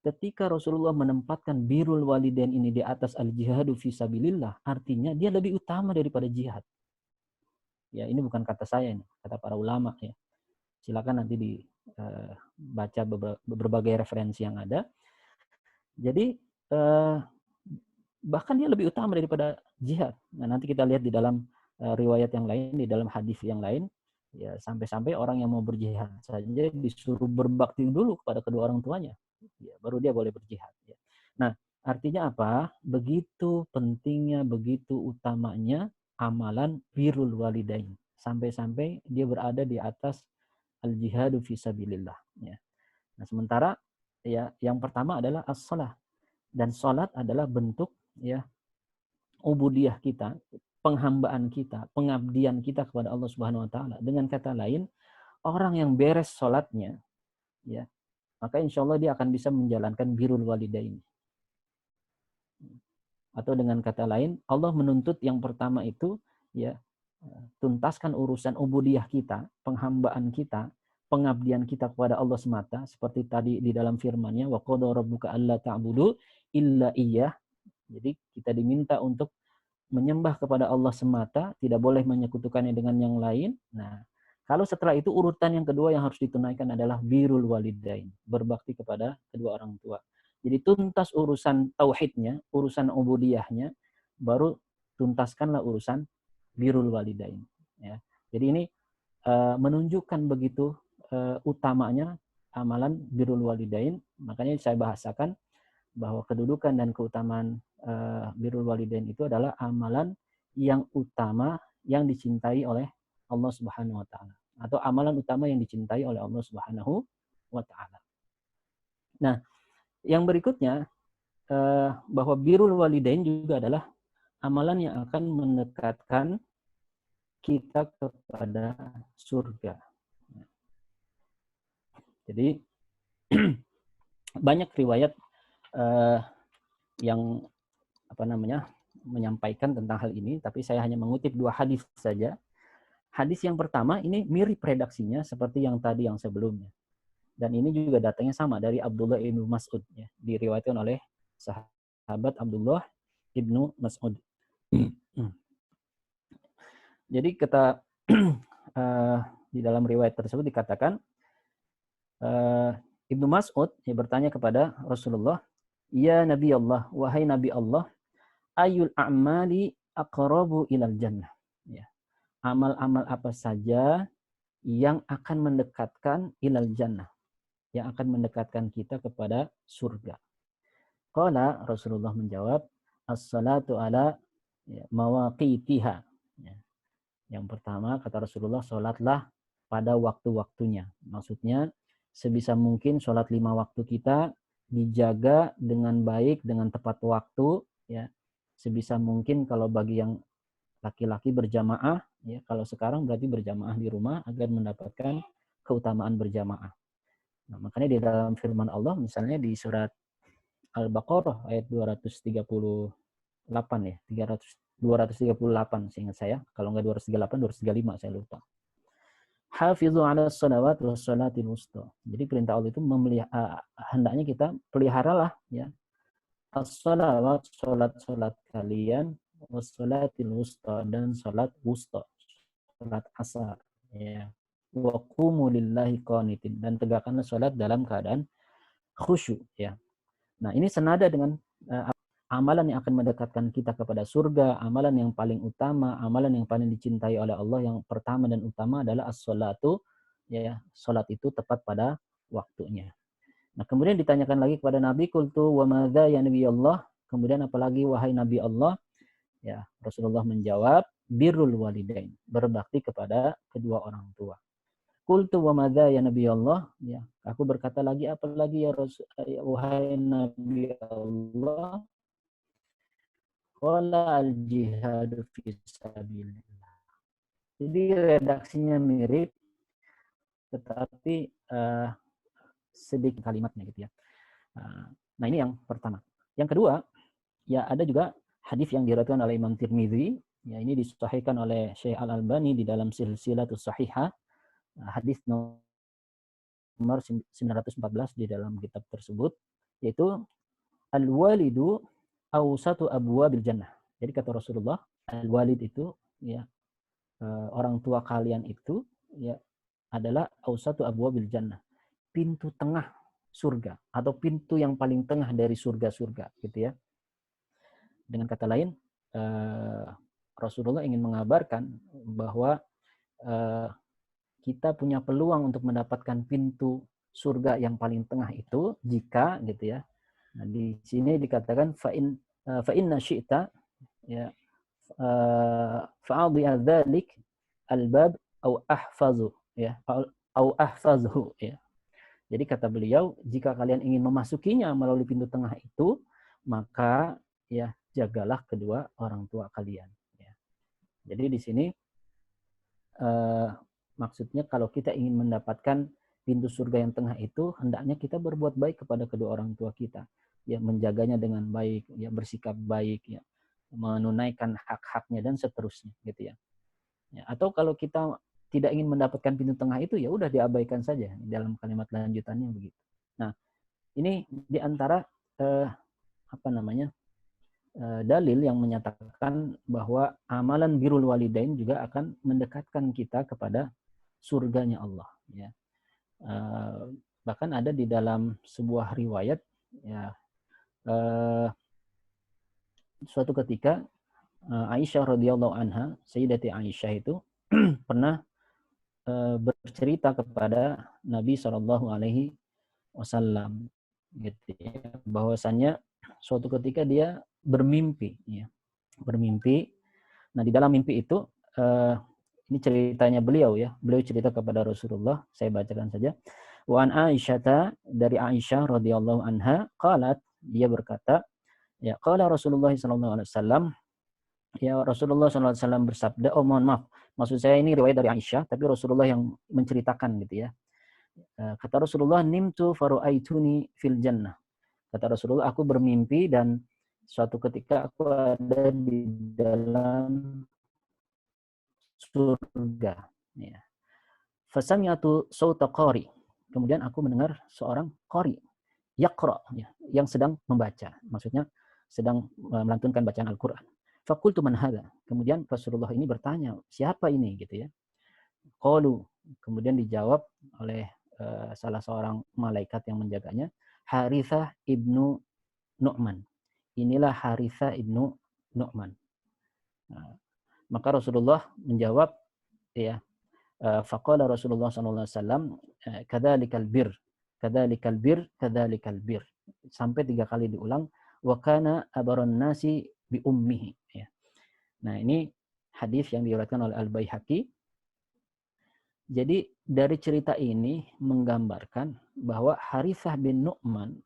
ketika Rasulullah menempatkan birrul walidain ini di atas al-jihadu fisabilillah, artinya dia lebih utama daripada jihad. Ya, ini bukan kata saya, ini kata para ulama ya. Silakan nanti dibaca berbagai referensi yang ada. Jadi bahkan dia lebih utama daripada jihad. Nah, nanti kita lihat di dalam riwayat yang lain, di dalam hadis yang lain, ya sampai-sampai orang yang mau berjihad saja disuruh berbakti dulu kepada kedua orang tuanya, ya, baru dia boleh berjihad. Ya. Nah, artinya apa? Begitu pentingnya, begitu utamanya amalan birrul walidain, sampai-sampai dia berada di atas al-jihadu fisabilillah. Ya. Nah, sementara ya yang pertama adalah as-shalah, dan salat adalah bentuk ya ubudiyah kita, penghambaan kita, pengabdian kita kepada Allah Subhanahu wa taala. Dengan kata lain, orang yang beres salatnya ya, maka insya Allah dia akan bisa menjalankan birrul walidain. Atau dengan kata lain, Allah menuntut yang pertama itu ya tuntaskan urusan ubudiyah kita, penghambaan kita, pengabdian kita kepada Allah semata, seperti tadi di dalam firman-Nya wa qada rabbuka alla ta'budu illa iyyah. Jadi kita diminta untuk menyembah kepada Allah semata, tidak boleh menyekutukannya dengan yang lain. Nah, kalau setelah itu urutan yang kedua yang harus ditunaikan adalah birrul walidain, berbakti kepada kedua orang tua. Jadi tuntas urusan tauhidnya, urusan ubudiyahnya, baru tuntaskanlah urusan birrul walidain. Ya. Jadi ini menunjukkan begitu utamanya amalan birrul walidain. Makanya saya bahasakan bahwa kedudukan dan keutamaan birrul walidain itu adalah amalan yang utama yang dicintai oleh Allah Subhanahu wa taala, atau amalan utama yang dicintai oleh Allah Subhanahu wa taala. Nah, yang berikutnya bahwa birrul walidain juga adalah amalan yang akan mendekatkan kita kepada surga. Jadi banyak riwayat yang menyampaikan tentang hal ini, tapi saya hanya mengutip 2 hadis saja. Hadis yang pertama ini mirip redaksinya seperti yang tadi yang sebelumnya. Dan ini juga datangnya sama dari Abdullah ibnu Mas'ud, ya, diriwayatkan oleh sahabat Abdullah ibnu Mas'ud. Jadi kata di dalam riwayat tersebut dikatakan Ibnu Mas'ud bertanya kepada Rasulullah, "Ya Nabi Allah, wahai Nabi Allah, ayul a'mali aqrabu ilal jannah?" Ya. Amal-amal apa saja yang akan mendekatkan ilal jannah, yang akan mendekatkan kita kepada surga? Qala, Rasulullah menjawab, as-salatu ala mawaqitiha. Ya. Yang pertama kata Rasulullah, salatlah pada waktu-waktunya. Maksudnya sebisa mungkin sholat 5 waktu kita dijaga dengan baik, dengan tepat waktu, ya. Sebisa mungkin kalau bagi yang laki-laki berjamaah, ya, kalau sekarang berarti berjamaah di rumah agar mendapatkan keutamaan berjamaah. Nah, makanya di dalam firman Allah misalnya di surat Al-Baqarah ayat 238 ya, 238 seingat saya, kalau enggak 238, 235 saya lupa. Hafizu 'ala shalawat was shalatil wusta. Jadi perintah Allah itu hendaknya kita peliharalah ya as-shalawat, salat kalian, was shalatil wusta, dan salat wusta, salat asar ya. Wa qumu lillahi qanitin, dan tegakkanlah salat dalam keadaan khusyuk ya. Nah, ini senada dengan amalan yang akan mendekatkan kita kepada surga, amalan yang paling utama, amalan yang paling dicintai oleh Allah yang pertama dan utama adalah as-sholatu, ya, salat itu tepat pada waktunya. Nah, kemudian ditanyakan lagi kepada Nabi, qultu wa madza ya Nabi Allah? Kemudian apalagi wahai Nabi Allah? Ya, Rasulullah menjawab, birrul walidain, berbakti kepada kedua orang tua. Qultu wa madza ya Nabi Allah? Ya, aku berkata lagi, apalagi ya wahai Nabi Allah? Qala al-jihadu fi sabilillah. Jadi redaksinya mirip, tetapi sedikit kalimatnya gitu ya. Nah, ini yang pertama. Yang kedua, ya ada juga hadis yang diriwayatkan oleh Imam Tirmidzi, ya ini disahihkan oleh Syekh Al-Albani di dalam Silsilatus Shahihah, hadis nomor 914 di dalam kitab tersebut, yaitu al-walidu awsatu abwabil jannah. Jadi kata Rasulullah, al-walid itu ya orang tua kalian itu ya adalah awsatu abwabil jannah, pintu tengah surga atau pintu yang paling tengah dari surga-surga gitu ya. Dengan kata lain, Rasulullah ingin mengabarkan bahwa kita punya peluang untuk mendapatkan pintu surga yang paling tengah itu jika gitu ya. Nah, di sini dikatakan fa inna syi'ta ya fa'adhi dzalik albab au ahfazu ya au ahfazhu ya. Jadi kata beliau, jika kalian ingin memasukinya melalui pintu tengah itu, maka ya jagalah kedua orang tua kalian ya. Jadi di sini maksudnya kalau kita ingin mendapatkan pintu surga yang tengah itu, hendaknya kita berbuat baik kepada kedua orang tua kita, ya menjaganya dengan baik, ya bersikap baik, ya menunaikan hak-haknya dan seterusnya, gitu ya. Ya. Atau kalau kita tidak ingin mendapatkan pintu tengah itu, ya udah diabaikan saja dalam kalimat lanjutannya begitu. Nah, ini diantara dalil yang menyatakan bahwa amalan birrul walidain juga akan mendekatkan kita kepada surganya Allah. Ya. Bahkan ada di dalam sebuah riwayat, ya, suatu ketika Aisyah radhiyallahu anha, Sayyidati Aisyah itu pernah bercerita kepada Nabi Shallallahu Alaihi Wasallam, gitu ya, bahwasannya suatu ketika dia bermimpi, ya, bermimpi. Nah, di dalam mimpi itu ini ceritanya beliau, ya, beliau cerita kepada Rasulullah. Saya bacakan saja. Wa an Aisyata, dari Aisyah radhiyallahu anha, qalat, dia berkata, ya, qala Rasulullah sallallahu alaihi wasallam, ya Rasulullah sallallahu alaihi wasallam bersabda, oh mohon maaf, maksud saya ini riwayat dari Aisyah, tapi Rasulullah yang menceritakan gitu ya. Kata Rasulullah, nimtu faru'aituni fil jannah. Kata Rasulullah, aku bermimpi dan suatu ketika aku ada di dalam surga. Ya. Fasami'atu sauta qari. Kemudian aku mendengar seorang qari, yaqra, ya, yang sedang membaca. Maksudnya sedang melantunkan bacaan Al-Quran. Faqultu man hadha. Kemudian Rasulullah ini bertanya, siapa ini gitu ya. Qalu. Kemudian dijawab oleh salah seorang malaikat yang menjaganya, Harithah ibnu Nu'man. Inilah Harithah ibnu Nu'man. Nah, maka Rasulullah menjawab, ya, faqala Rasulullah SAW, kadzalikal bir, kadzalikal bir, kadzalikal bir. Sampai 3 kali diulang, wa kana abaron nasi bi ummihi. Ya. Nah, ini hadis yang diriwayatkan oleh Al-Baihaqi. Jadi dari cerita ini menggambarkan bahwa Harithah bin Nu'man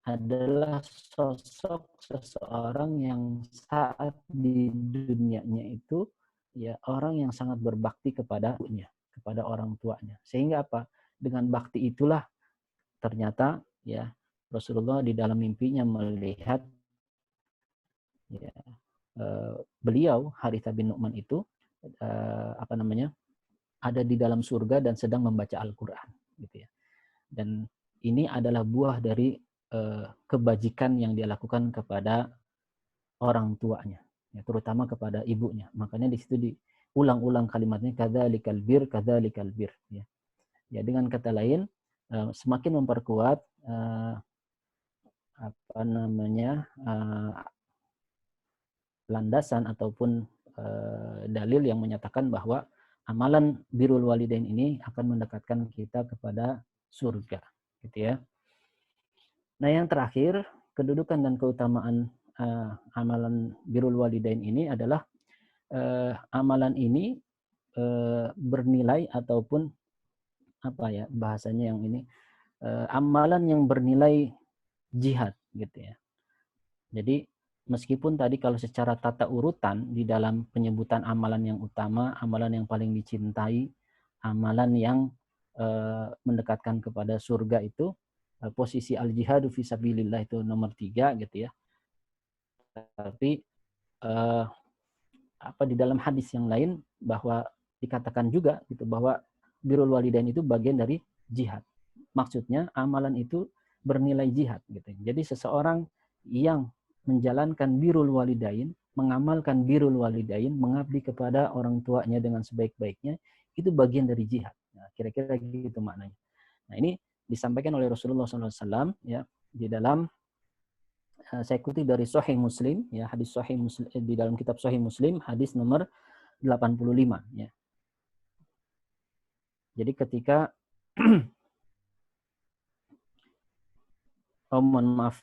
adalah sosok seseorang yang saat di dunianya itu ya orang yang sangat berbakti kepada ibunya, kepada orang tuanya. Sehingga apa? Dengan bakti itulah ternyata ya Rasulullah di dalam mimpinya melihat ya, beliau Harithah bin Nu'man itu ada di dalam surga dan sedang membaca Al-Qur'an gitu ya. Dan ini adalah buah dari kebajikan yang dia lakukan kepada orang tuanya, ya, terutama kepada ibunya. Makanya di situ diulang-ulang kalimatnya kadzalikal bir, kadzalikal bir. Ya. Ya, dengan kata lain semakin memperkuat landasan ataupun dalil yang menyatakan bahwa amalan birrul walidain ini akan mendekatkan kita kepada surga, gitu ya. Nah, yang terakhir, kedudukan dan keutamaan amalan birrul walidain ini adalah amalan ini bernilai ataupun apa ya bahasanya yang ini amalan yang bernilai jihad gitu ya. Jadi meskipun tadi kalau secara tata urutan di dalam penyebutan amalan yang utama, amalan yang paling dicintai, amalan yang mendekatkan kepada surga itu posisi al-jihadu fisabilillah itu nomor 3 gitu ya. Tapi di dalam hadis yang lain bahwa dikatakan juga gitu bahwa birrul walidain itu bagian dari jihad. Maksudnya amalan itu bernilai jihad gitu. Jadi seseorang yang menjalankan birrul walidain, mengamalkan birrul walidain, mengabdi kepada orang tuanya dengan sebaik-baiknya, itu bagian dari jihad. Nah, kira-kira gitu maknanya. Nah, ini disampaikan oleh Rasulullah SAW ya di dalam saya kutip dari Sahih Muslim ya, hadis Sahih Muslim di dalam kitab Sahih Muslim hadis nomor 85 ya. Jadi ketika mohon maaf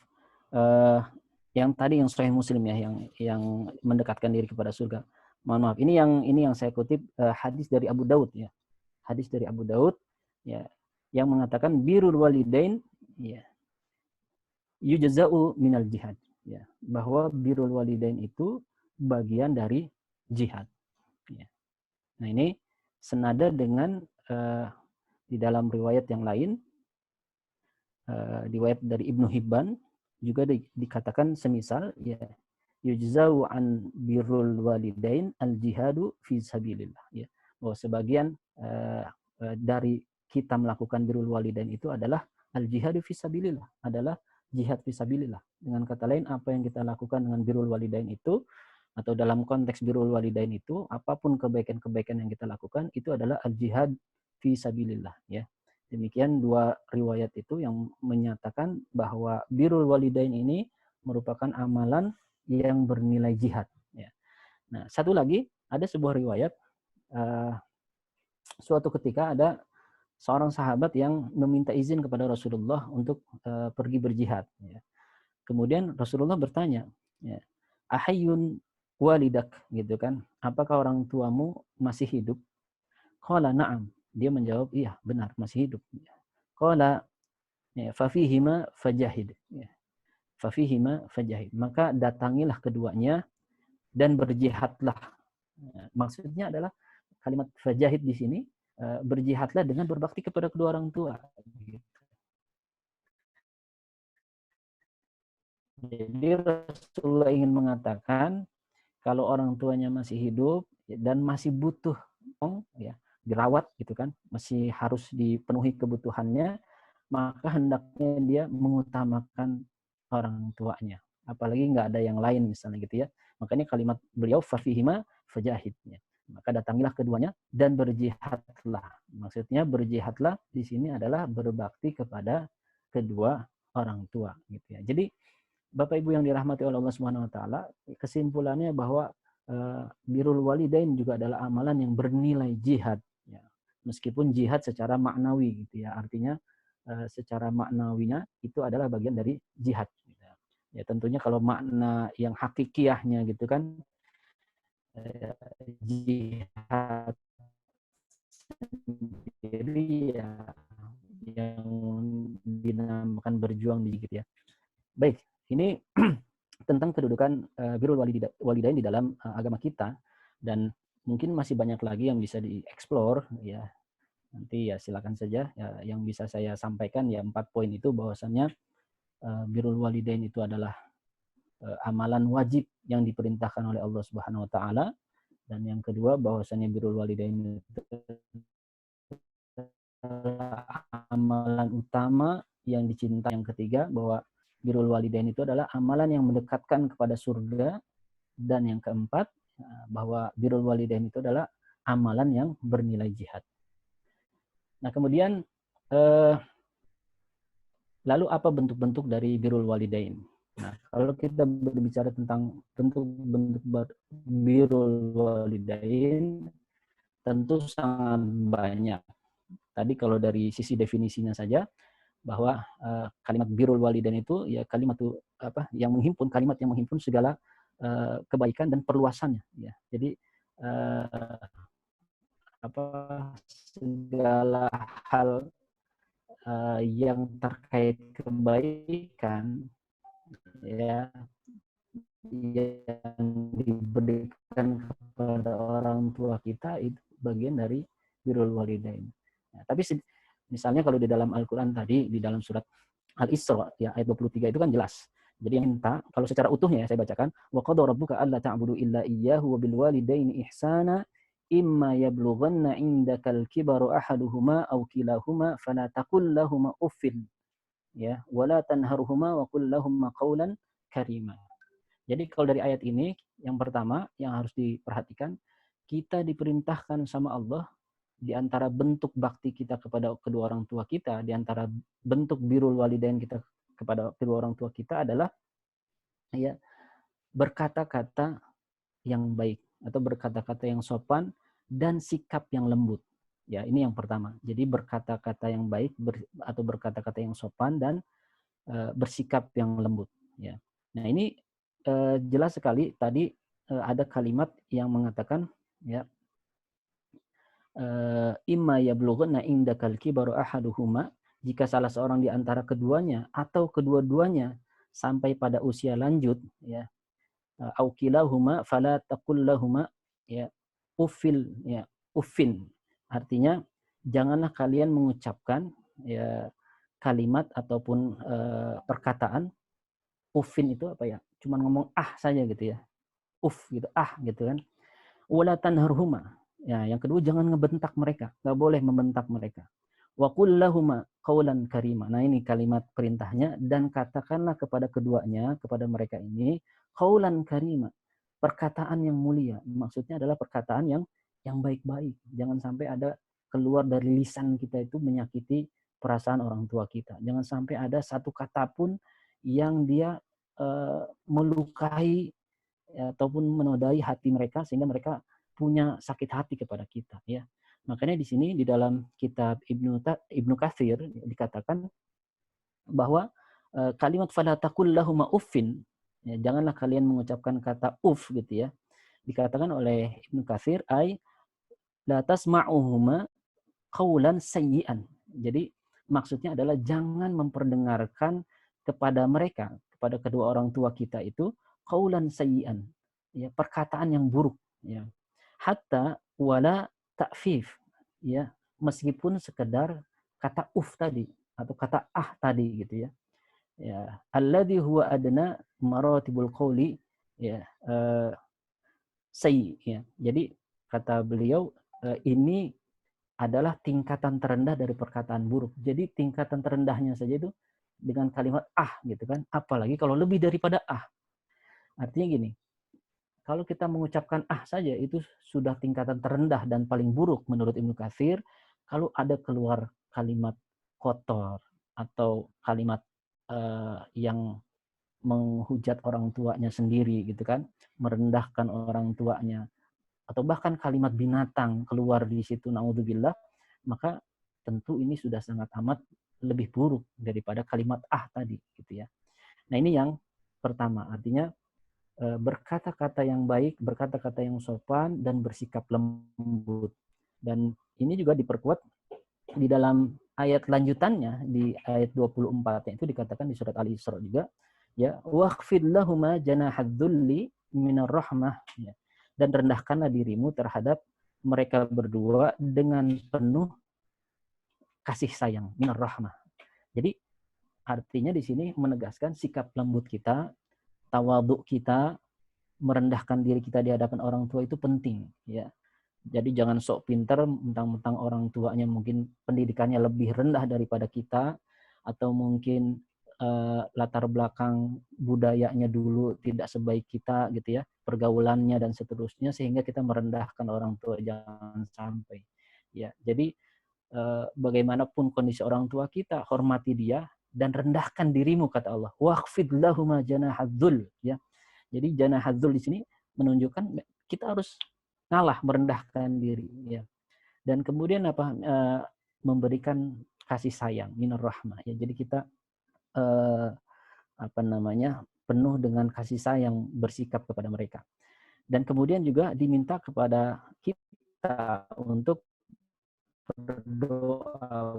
yang tadi yang Sahih Muslim ya yang mendekatkan diri kepada surga. Mohon maaf, ini yang saya kutip hadis dari Abu Daud ya. Hadis dari Abu Daud ya yang mengatakan birrul walidain ya yujza'u minal jihad ya, bahwa birrul walidain itu bagian dari jihad ya. Nah, ini senada dengan di dalam riwayat yang lain riwayat dari Ibnu Hibban juga dikatakan semisal ya yujza'u an birrul walidain al jihadu fi sabilillah ya, bahwa sebagian dari kita melakukan birrul walidain itu adalah al jihadu fi sabilillah, adalah jihad fisabilillah. Dengan kata lain, apa yang kita lakukan dengan birrul walidain itu, atau dalam konteks birrul walidain itu, apapun kebaikan-kebaikan yang kita lakukan, itu adalah al-jihad fisabilillah. Ya. Demikian dua riwayat itu yang menyatakan bahwa birrul walidain ini merupakan amalan yang bernilai jihad. Ya. Nah, satu lagi, ada sebuah riwayat, suatu ketika ada seorang sahabat yang meminta izin kepada Rasulullah untuk pergi berjihad. Ya. Kemudian Rasulullah bertanya, ya, ahayyun walidak, gitu kan? Apakah orang tuamu masih hidup? Qala na'am. Dia menjawab, iya benar masih hidup. Qala ya, fafihima fajahid. Ya. Fafihima fajahid. Maka datangilah keduanya dan berjihadlah. Ya. Maksudnya adalah kalimat fajahid di sini berjihadlah dengan berbakti kepada kedua orang tua. Jadi Rasulullah ingin mengatakan kalau orang tuanya masih hidup dan masih butuh ya dirawat gitu kan, masih harus dipenuhi kebutuhannya, maka hendaknya dia mengutamakan orang tuanya. Apalagi nggak ada yang lain misalnya gitu ya. Makanya kalimat beliau fafihima fajahidnya. Maka datangilah keduanya dan berjihadlah. Maksudnya berjihadlah di sini adalah berbakti kepada kedua orang tua gitu ya. Jadi Bapak Ibu yang dirahmati oleh Allah Subhanahu wa taala, kesimpulannya bahwa birrul walidain juga adalah amalan yang bernilai jihad ya. Meskipun jihad secara maknawi gitu ya. Artinya secara maknawinya itu adalah bagian dari jihad gitu. Ya tentunya kalau makna yang hakikiahnya gitu kan jihad sendiri ya yang dinamakan berjuang dikit ya. Baik, ini tentang kedudukan birrul walidain di dalam agama kita, dan mungkin masih banyak lagi yang bisa dieksplor ya. Nanti ya silakan saja ya, yang bisa saya sampaikan ya 4 poin itu, bahwasannya birrul walidain itu adalah amalan wajib yang diperintahkan oleh Allah Subhanahu wa taala, dan yang kedua bahwasannya birrul walidain itu amalan utama yang dicintai. Yang ketiga bahwa birrul walidain itu adalah amalan yang mendekatkan kepada surga, dan yang keempat bahwa birrul walidain itu adalah amalan yang bernilai jihad. Nah, kemudian lalu apa bentuk-bentuk dari birrul walidain? Nah, kalau kita berbicara tentang bentuk-bentuk birrul walidain, tentu sangat banyak. Tadi kalau dari sisi definisinya saja, bahwa kalimat birrul walidain itu ya kalimat yang menghimpun segala kebaikan dan perluasannya ya. Jadi segala hal yang terkait kebaikan ya yang diberikan kepada orang tua kita itu bagian dari birrul walidain. Nah, tapi misalnya kalau di dalam Al-Quran tadi, di dalam surat Al-Isra ya ayat 23 itu kan jelas. Jadi yang minta, kalau secara utuhnya ya saya bacakan, wa qada rabbuka alla ta'budu illa iyyahu wa bil walidaini ihsana imma yablughanna 'indakal kibaru ahaduhuma aw kilahuma fala taqul lahumu uffin ya wala tanharhuma wa qul lahum qawlan karima. Jadi kalau dari ayat ini, yang pertama yang harus diperhatikan, kita diperintahkan sama Allah di antara bentuk bakti kita kepada kedua orang tua kita, di antara bentuk birrul walidain kita kepada kedua orang tua kita adalah ya berkata-kata yang baik atau berkata-kata yang sopan dan sikap yang lembut. Ya, ini yang pertama. Jadi berkata-kata yang baik atau berkata-kata yang sopan dan bersikap yang lembut. Ya. Nah, ini jelas sekali tadi ada kalimat yang mengatakan ya imma yablughanna indakal kibaru ahaduhuma, jika salah seorang di antara keduanya atau kedua-duanya sampai pada usia lanjut ya au kilahuma fala taqul lahuma ya uffin, artinya janganlah kalian mengucapkan ya kalimat ataupun perkataan uffin itu apa ya, cuman ngomong saja gitu ya, gitu gitu kan. Wala tanharhuma, ya yang kedua jangan ngebentak mereka, nggak boleh membentak mereka. Wa qul lahuma qawlan karima. Nah, ini kalimat perintahnya, dan katakanlah kepada keduanya, kepada mereka ini qawlan karima, perkataan yang mulia. Maksudnya adalah perkataan yang baik-baik. Jangan sampai ada keluar dari lisan kita itu menyakiti perasaan orang tua kita. Jangan sampai ada satu kata pun yang dia melukai ataupun menodai hati mereka sehingga mereka punya sakit hati kepada kita ya. Makanya di sini di dalam kitab Ibnu Katsir dikatakan bahwa kalimat fala taqul lahum uffin, ya, janganlah kalian mengucapkan kata uff gitu ya. Dikatakan oleh Ibnu Katsir la tasma'uhuma qaulan sayyi'an. Jadi maksudnya adalah jangan memperdengarkan kepada mereka, kepada kedua orang tua kita itu qaulan sayyi'an, ya, perkataan yang buruk ya. Hatta wala ta'fif, ya, meskipun sekedar kata tadi atau kata tadi gitu ya. Ya, alladhi huwa adna maratibul qawli ya sayyi ya. Jadi kata beliau ini adalah tingkatan terendah dari perkataan buruk. Jadi tingkatan terendahnya saja itu dengan kalimat gitu kan. Apalagi kalau lebih daripada Artinya gini, kalau kita mengucapkan saja itu sudah tingkatan terendah dan paling buruk menurut Ibnu Katsir. Kalau ada keluar kalimat kotor atau kalimat yang menghujat orang tuanya sendiri gitu kan, merendahkan orang tuanya, atau bahkan kalimat binatang keluar di situ, naudzubillah, maka tentu ini sudah sangat amat lebih buruk daripada kalimat tadi gitu ya. Nah, ini yang pertama, artinya berkata-kata yang baik, berkata-kata yang sopan dan bersikap lembut. Dan ini juga diperkuat di dalam ayat lanjutannya di ayat 24 itu dikatakan di surat Al-Isra juga, ya, waqfid lahuma janahadzulli minar rahmah, ya, dan rendahkanlah dirimu terhadap mereka berdua dengan penuh kasih sayang, minar rahmah. Jadi artinya di sini menegaskan sikap lembut kita, tawadhu kita, merendahkan diri kita di hadapan orang tua itu penting, ya. Jadi jangan sok pintar mentang-mentang orang tuanya mungkin pendidikannya lebih rendah daripada kita, atau mungkin latar belakang budayanya dulu tidak sebaik kita gitu ya, pergaulannya dan seterusnya, sehingga kita merendahkan orang tua. Jangan sampai, ya. Jadi bagaimanapun kondisi orang tua kita, hormati dia dan rendahkan dirimu, kata Allah. Waqfid lahuma janahadzul, ya. Jadi janahadzul di sini menunjukkan kita harus ngalah, merendahkan diri, ya. Dan kemudian apa, memberikan kasih sayang, minar rahmah, ya. Jadi kita penuh dengan kasih sayang, bersikap kepada mereka. Dan kemudian juga diminta kepada kita untuk berdoa,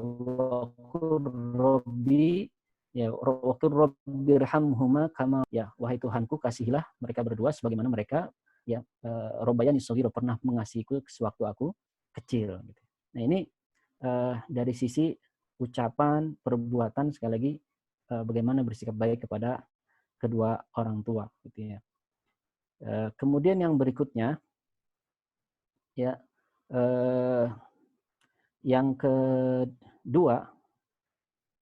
Robbi, ya, Rabbirhamhuma kama, ya, wahai Tuhanku, kasihilah mereka berdua sebagaimana mereka, ya, Robbayani shaghira, pernah mengasihiku sewaktu aku kecil, gitu. Nah, ini dari sisi ucapan, perbuatan, sekali lagi bagaimana bersikap baik kepada kedua orang tua, gitu ya. Kemudian yang berikutnya, ya, yang kedua,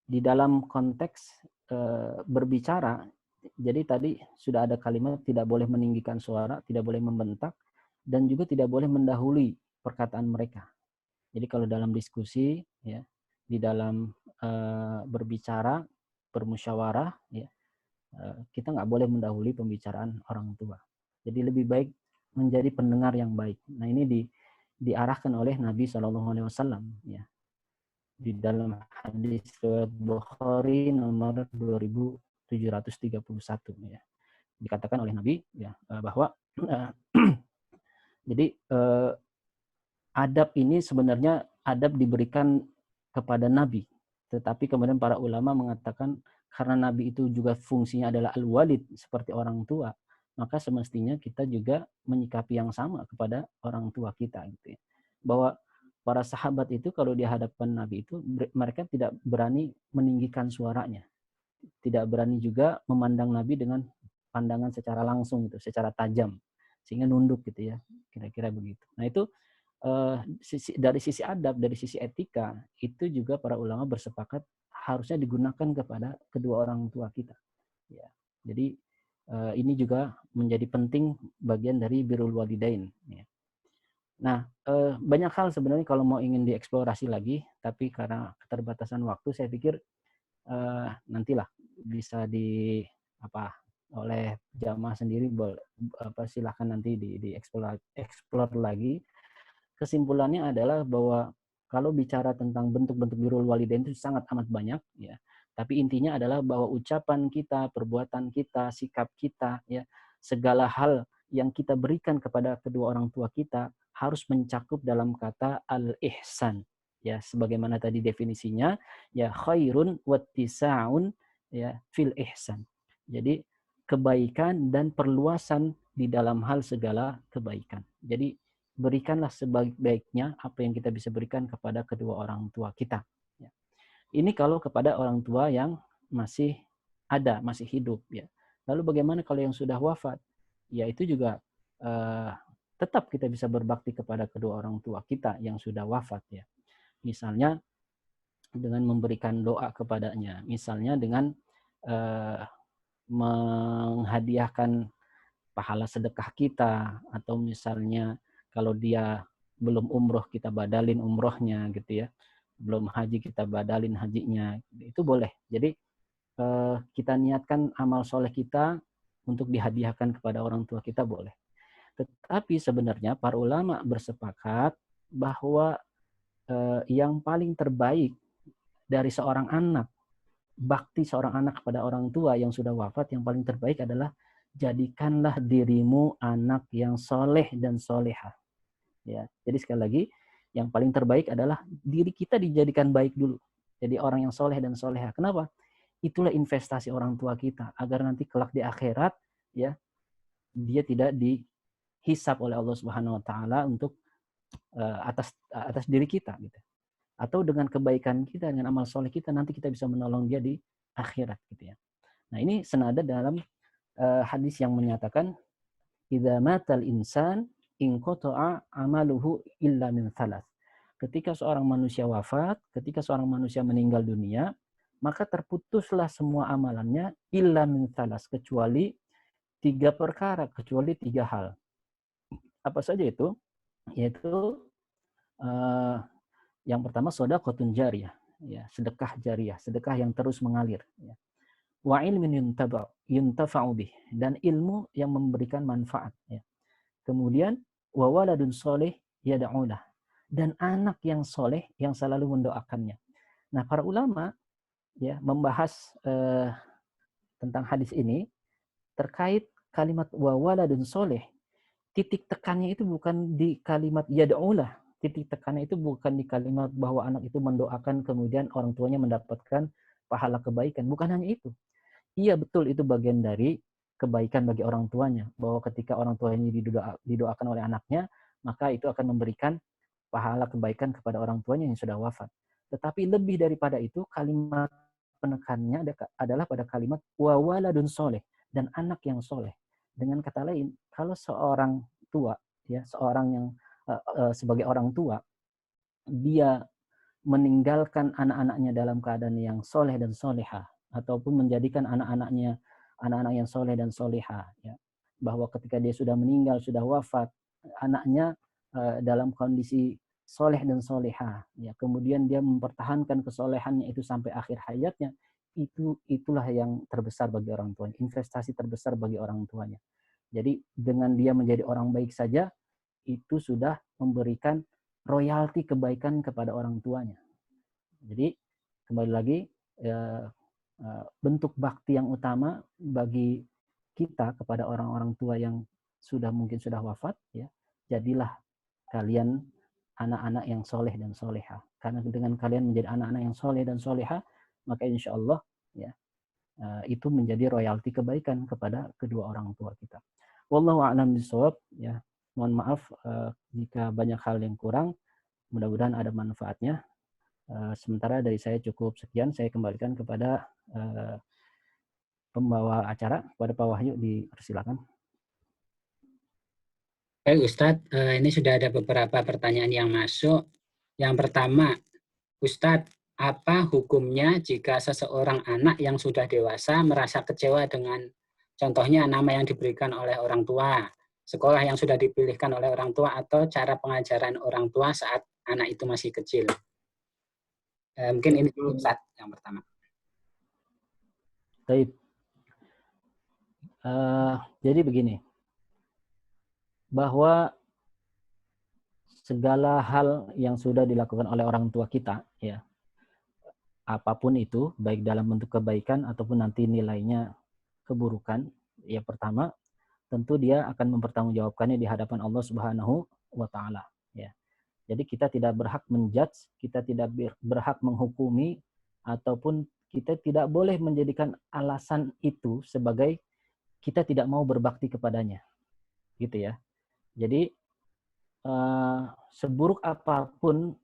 di dalam konteks berbicara, jadi tadi sudah ada kalimat tidak boleh meninggikan suara, tidak boleh membentak, dan juga tidak boleh mendahului perkataan mereka. Jadi kalau dalam diskusi, ya, di dalam berbicara, bermusyawarah, ya, kita nggak boleh mendahului pembicaraan orang tua. Jadi lebih baik menjadi pendengar yang baik. Nah, ini diarahkan oleh Nabi SAW, ya, di dalam hadis riwayat Bukhari nomor 2731, ya. Dikatakan oleh Nabi, ya, bahwa jadi adab ini sebenarnya adab diberikan kepada Nabi, tetapi kemudian para ulama mengatakan karena Nabi itu juga fungsinya adalah al-walid, seperti orang tua, maka semestinya kita juga menyikapi yang sama kepada orang tua kita, gitu ya. Bahwa para sahabat itu kalau di hadapan Nabi itu mereka tidak berani meninggikan suaranya, tidak berani juga memandang Nabi dengan pandangan secara langsung, gitu, secara tajam, sehingga nunduk, gitu ya, kira-kira begitu. Nah, itu dari sisi adab, dari sisi etika, itu juga para ulama bersepakat harusnya digunakan kepada kedua orang tua kita, ya. Jadi ini juga menjadi penting bagian dari birrul walidain, ya. Nah, banyak hal sebenarnya kalau mau ingin dieksplorasi lagi, tapi karena keterbatasan waktu, saya pikir nantilah bisa oleh jamaah sendiri, silahkan nanti dieksplor lagi. Kesimpulannya adalah bahwa kalau bicara tentang bentuk-bentuk birrul walidain itu sangat amat banyak, ya. Tapi intinya adalah bahwa ucapan kita, perbuatan kita, sikap kita, ya, segala hal yang kita berikan kepada kedua orang tua kita harus mencakup dalam kata al-ihsan, ya, sebagaimana tadi definisinya, ya, khairun wattisa'un, ya, fil ihsan. Jadi kebaikan dan perluasan di dalam hal segala kebaikan. Jadi berikanlah sebaik-baiknya apa yang kita bisa berikan kepada kedua orang tua kita. Ya. Ini kalau kepada orang tua yang masih ada, masih hidup, ya. Lalu bagaimana kalau yang sudah wafat? Ya, itu juga tetap kita bisa berbakti kepada kedua orang tua kita yang sudah wafat, ya. Misalnya dengan memberikan doa kepadanya, misalnya dengan menghadiahkan pahala sedekah kita, atau misalnya kalau dia belum umroh kita badalin umrohnya, gitu ya. Belum haji kita badalin hajinya, itu boleh. Jadi kita niatkan amal soleh kita untuk dihadiahkan kepada orang tua kita, boleh. Tetapi sebenarnya para ulama bersepakat bahwa yang paling terbaik dari seorang anak, bakti seorang anak kepada orang tua yang sudah wafat, yang paling terbaik adalah jadikanlah dirimu anak yang soleh dan solehah. Ya, jadi sekali lagi, Yang paling terbaik adalah diri kita dijadikan baik dulu. Jadi orang yang soleh dan soleha. Kenapa? Itulah investasi orang tua kita agar nanti kelak di akhirat ya dia tidak dihisap oleh Allah Subhanahu wa taala untuk atas diri kita gitu. Atau dengan kebaikan kita, dengan amal soleh kita, nanti kita bisa menolong dia di akhirat gitu ya. Nah, ini senada dalam hadis yang menyatakan idza matal insan inqata'a amaluhu illa min thalath. Ketika seorang manusia wafat, ketika seorang manusia meninggal dunia, maka terputuslah semua amalannya illa min thalath, kecuali 3 perkara, kecuali 3 hal. Apa saja itu? Yaitu yang pertama shadaqatun jariyah, ya, sedekah jariyah, sedekah yang terus mengalir, ya. Wa ilmin yuntafa'u bih, dan ilmu yang memberikan manfaat, ya. Kemudian wa waladun sholih yad'ulah, dan anak yang soleh yang selalu mendoakannya. Nah, para ulama ya membahas tentang hadis ini terkait kalimat wa waladun sholih. Titik tekannya itu bukan di kalimat yad'ulah. Titik tekannya itu bukan di kalimat bahwa anak itu mendoakan kemudian orang tuanya mendapatkan pahala kebaikan. Bukan hanya itu. Iya, betul, itu bagian dari kebaikan bagi orang tuanya. Bahwa ketika orang tuanya didoakan oleh anaknya, maka itu akan memberikan pahala kebaikan kepada orang tuanya yang sudah wafat. Tetapi lebih daripada itu, kalimat penekannya adalah pada kalimat wa waladun soleh, dan anak yang soleh. Dengan kata lain, kalau seorang tua, ya, seorang yang sebagai orang tua, dia meninggalkan anak-anaknya dalam keadaan yang soleh dan solehah, ataupun menjadikan anak-anaknya anak-anak yang soleh dan solehah, ya, bahwa ketika dia sudah meninggal, sudah wafat, anaknya dalam kondisi soleh dan solehah, ya, kemudian dia mempertahankan kesolehannya itu sampai akhir hayatnya, itulah yang terbesar bagi orang tuanya, investasi terbesar bagi orang tuanya. Jadi dengan dia menjadi orang baik saja, itu sudah memberikan royalti kebaikan kepada orang tuanya. Jadi kembali lagi, bentuk bakti yang utama bagi kita kepada orang-orang tua yang mungkin sudah wafat, ya, jadilah kalian anak-anak yang soleh dan soleha. Karena dengan kalian menjadi anak-anak yang soleh dan soleha, maka insya Allah, ya, itu menjadi royalti kebaikan kepada kedua orang tua kita. Wallahu a'lam bishawab, ya. Mohon maaf jika banyak hal yang kurang. Mudah-mudahan ada manfaatnya. Sementara dari saya cukup sekian. Saya kembalikan kepada pembawa acara, kepada Pak Wahyu, dipersilakan. Baik Ustadz, ini sudah ada beberapa pertanyaan yang masuk. Yang pertama, Ustadz, apa hukumnya jika seseorang anak yang sudah dewasa merasa kecewa dengan contohnya nama yang diberikan oleh orang tua, sekolah yang sudah dipilihkan oleh orang tua, atau cara pengajaran orang tua saat anak itu masih kecil? Mungkin ini Ustadz yang pertama. Baik. Jadi begini, bahwa segala hal yang sudah dilakukan oleh orang tua kita, ya, apapun itu, baik dalam bentuk kebaikan ataupun nanti nilainya keburukan, ya, pertama tentu dia akan mempertanggungjawabkannya di hadapan Allah Subhanahu wa taala, ya. Jadi kita tidak berhak menjudge, kita tidak berhak menghukumi, ataupun kita tidak boleh menjadikan alasan itu sebagai kita tidak mau berbakti kepadanya, gitu ya. Jadi seburuk apapun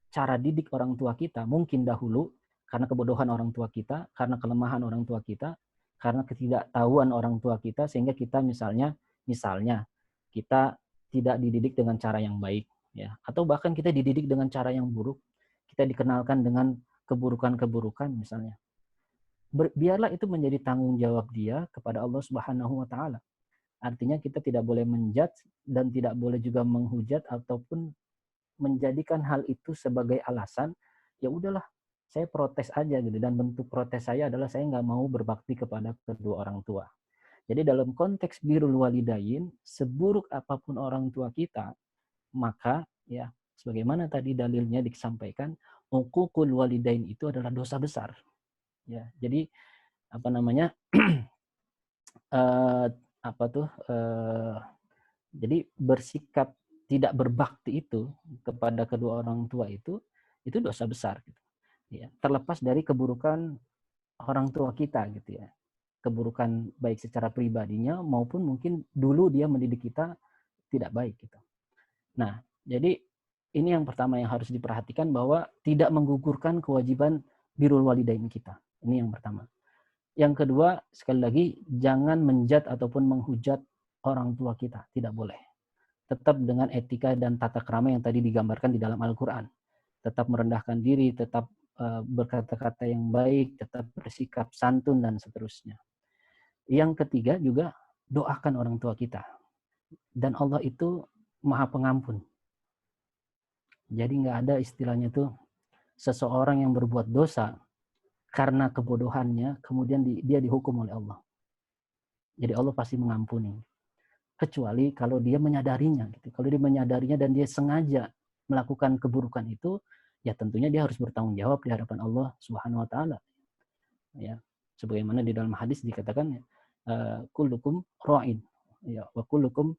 cara didik orang tua kita, mungkin dahulu karena kebodohan orang tua kita, karena kelemahan orang tua kita, karena ketidaktahuan orang tua kita, sehingga kita misalnya kita tidak dididik dengan cara yang baik, ya, atau bahkan kita dididik dengan cara yang buruk, kita dikenalkan dengan keburukan-keburukan misalnya. Biarlah itu menjadi tanggung jawab dia kepada Allah Subhanahu wa taala. Artinya kita tidak boleh menjudge dan tidak boleh juga menghujat ataupun menjadikan hal itu sebagai alasan, ya udahlah, saya protes aja gitu, dan bentuk protes saya adalah saya nggak mau berbakti kepada kedua orang tua. Jadi dalam konteks birrul walidain, seburuk apapun orang tua kita, maka ya sebagaimana tadi dalilnya disampaikan, uququl walidain itu adalah dosa besar. Ya, jadi apa namanya? jadi bersikap tidak berbakti itu kepada kedua orang tua itu dosa besar gitu. Ya, terlepas dari keburukan orang tua kita gitu ya. Keburukan baik secara pribadinya maupun mungkin dulu dia mendidik kita tidak baik gitu. Nah, jadi ini yang pertama yang harus diperhatikan bahwa tidak menggugurkan kewajiban birrul walidain kita. Ini yang pertama. Yang kedua, sekali lagi jangan menjat ataupun menghujat orang tua kita, tidak boleh. Tetap dengan etika dan tata krama yang tadi digambarkan di dalam Al-Qur'an. Tetap merendahkan diri, tetap berkata-kata yang baik, tetap bersikap santun dan seterusnya. Yang ketiga juga doakan orang tua kita. Dan Allah itu Maha Pengampun. Jadi nggak ada istilahnya tuh seseorang yang berbuat dosa karena kebodohannya kemudian dia dihukum oleh Allah. Jadi Allah pasti mengampuni. Kecuali kalau dia menyadarinya gitu. Kalau dia menyadarinya dan dia sengaja melakukan keburukan itu, ya tentunya dia harus bertanggung jawab di hadapan Allah Subhanahu wa taala. Ya, sebagaimana di dalam hadis dikatakan kullukum ra'in ya wa kullukum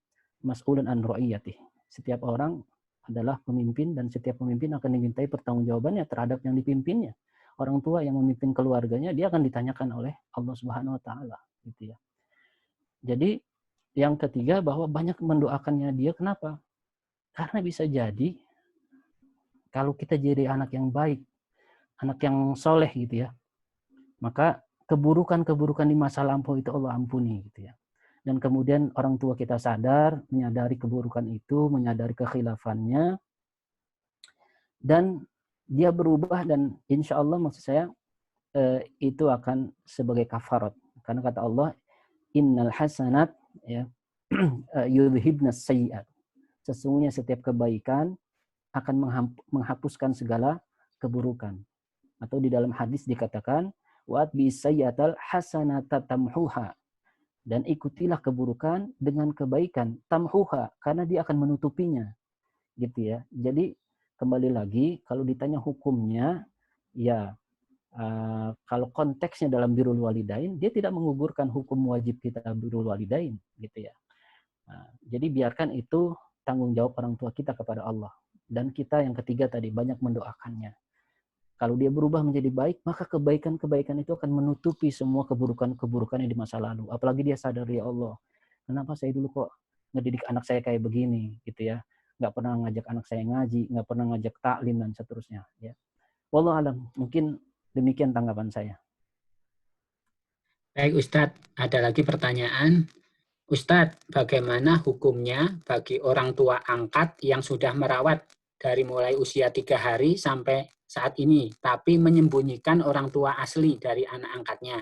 mas'ulun an ra'iyatih. Setiap orang adalah pemimpin dan setiap pemimpin akan dimintai pertanggungjawabannya terhadap yang dipimpinnya. Orang tua yang memimpin keluarganya dia akan ditanyakan oleh Allah Subhanahu wa taala gitu ya. Jadi yang ketiga bahwa banyak mendoakannya dia, kenapa? Karena bisa jadi kalau kita jadi anak yang baik, anak yang soleh gitu ya, maka keburukan-keburukan di masa lampau itu Allah ampuni gitu ya. Dan kemudian orang tua kita sadar, menyadari keburukan itu, menyadari kekhilafannya, dan dia berubah dan insya Allah maksud saya itu akan sebagai kafarat. Karena kata Allah, innal hasanat ya yudhibnas sayyi'at. Sesungguhnya setiap kebaikan akan menghapuskan segala keburukan. Atau di dalam hadis dikatakan, wa'atbi sayyatal hasanata tamhuha. Dan ikutilah keburukan dengan kebaikan, tamhuha, karena dia akan menutupinya. Gitu ya. Jadi kembali lagi, kalau ditanya hukumnya, ya kalau konteksnya dalam birrul walidain, dia tidak menggugurkan hukum wajib kita birrul walidain. Gitu ya. Jadi biarkan itu tanggung jawab orang tua kita kepada Allah. Dan kita yang ketiga tadi, banyak mendoakannya. Kalau dia berubah menjadi baik, maka kebaikan-kebaikan itu akan menutupi semua keburukan-keburukannya di masa lalu. Apalagi dia sadar, ya Allah, kenapa saya dulu kok ngedidik anak saya kayak begini, gitu ya. Nggak pernah ngajak anak saya ngaji, nggak pernah ngajak taklim, dan seterusnya. Ya. Wallahu alam, mungkin demikian tanggapan saya. Baik Ustadz, ada lagi pertanyaan. Ustadz, bagaimana hukumnya bagi orang tua angkat yang sudah merawat dari mulai usia 3 hari sampai saat ini, tapi menyembunyikan orang tua asli dari anak angkatnya?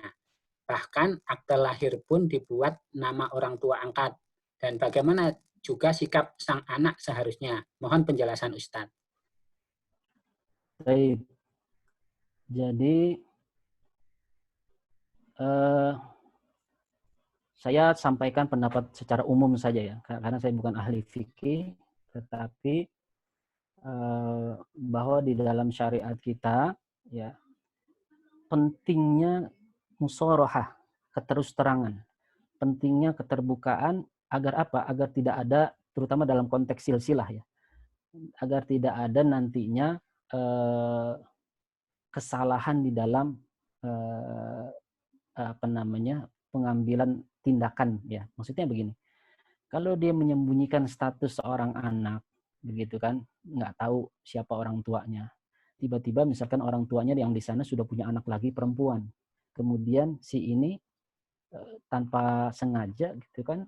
Bahkan akte lahir pun dibuat nama orang tua angkat. Dan bagaimana juga sikap sang anak seharusnya? Mohon penjelasan Ustadz. Baik. Jadi saya sampaikan pendapat secara umum saja ya, karena saya bukan ahli fikih, tetapi bahwa di dalam syariat kita ya pentingnya musorohah, keterus-terangan, pentingnya keterbukaan agar apa? Agar tidak ada, terutama dalam konteks silsilah ya, agar tidak ada nantinya kesalahan di dalam pengambilan tindakan ya. Maksudnya begini, kalau dia menyembunyikan status seorang anak begitu kan, nggak tahu siapa orang tuanya, tiba-tiba misalkan orang tuanya yang di sana sudah punya anak lagi perempuan, kemudian si ini tanpa sengaja gitu kan,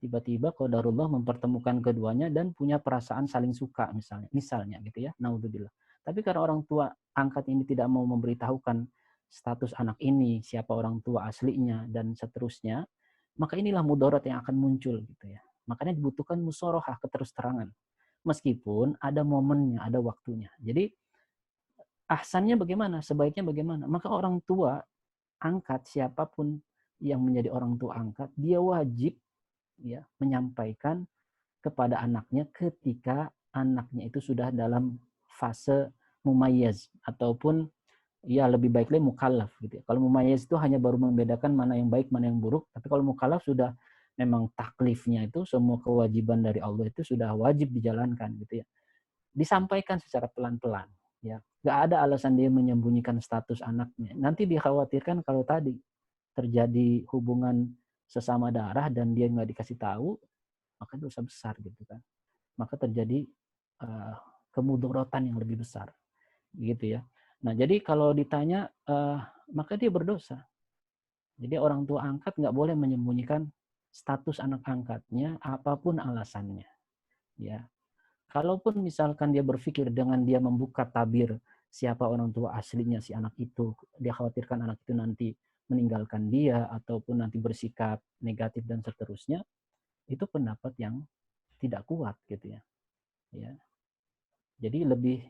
tiba-tiba qadarullah mempertemukan keduanya dan punya perasaan saling suka misalnya gitu ya, naudzubillah. Tapi karena orang tua angkat ini tidak mau memberitahukan status anak ini, siapa orang tua aslinya dan seterusnya, maka inilah mudarat yang akan muncul gitu ya. Makanya dibutuhkan musorohah, keterus-terangan. Meskipun ada momennya, ada waktunya. Jadi ahsannya bagaimana, sebaiknya bagaimana? Maka orang tua angkat, siapapun yang menjadi orang tua angkat, dia wajib ya menyampaikan kepada anaknya ketika anaknya itu sudah dalam fase mumayyaz ataupun ya lebih baik lagi mukallaf gitu ya. Kalau mumayyaz itu hanya baru membedakan mana yang baik, mana yang buruk, tapi kalau mukallaf sudah memang taklifnya itu semua kewajiban dari Allah itu sudah wajib dijalankan gitu ya. Disampaikan secara pelan-pelan ya. Nggak ada alasan dia menyembunyikan status anaknya. Nanti dikhawatirkan kalau tadi terjadi hubungan sesama darah dan dia nggak dikasih tahu, maka dosa besar gitu kan. Maka terjadi kemudorotan yang lebih besar gitu ya. Nah jadi kalau ditanya maka dia berdosa. Jadi orang tua angkat nggak boleh menyembunyikan status anak angkatnya apapun alasannya ya. Kalaupun misalkan dia berpikir dengan dia membuka tabir siapa orang tua aslinya si anak itu, dia khawatirkan anak itu nanti meninggalkan dia ataupun nanti bersikap negatif dan seterusnya, itu pendapat yang tidak kuat gitu ya. Ya. Jadi lebih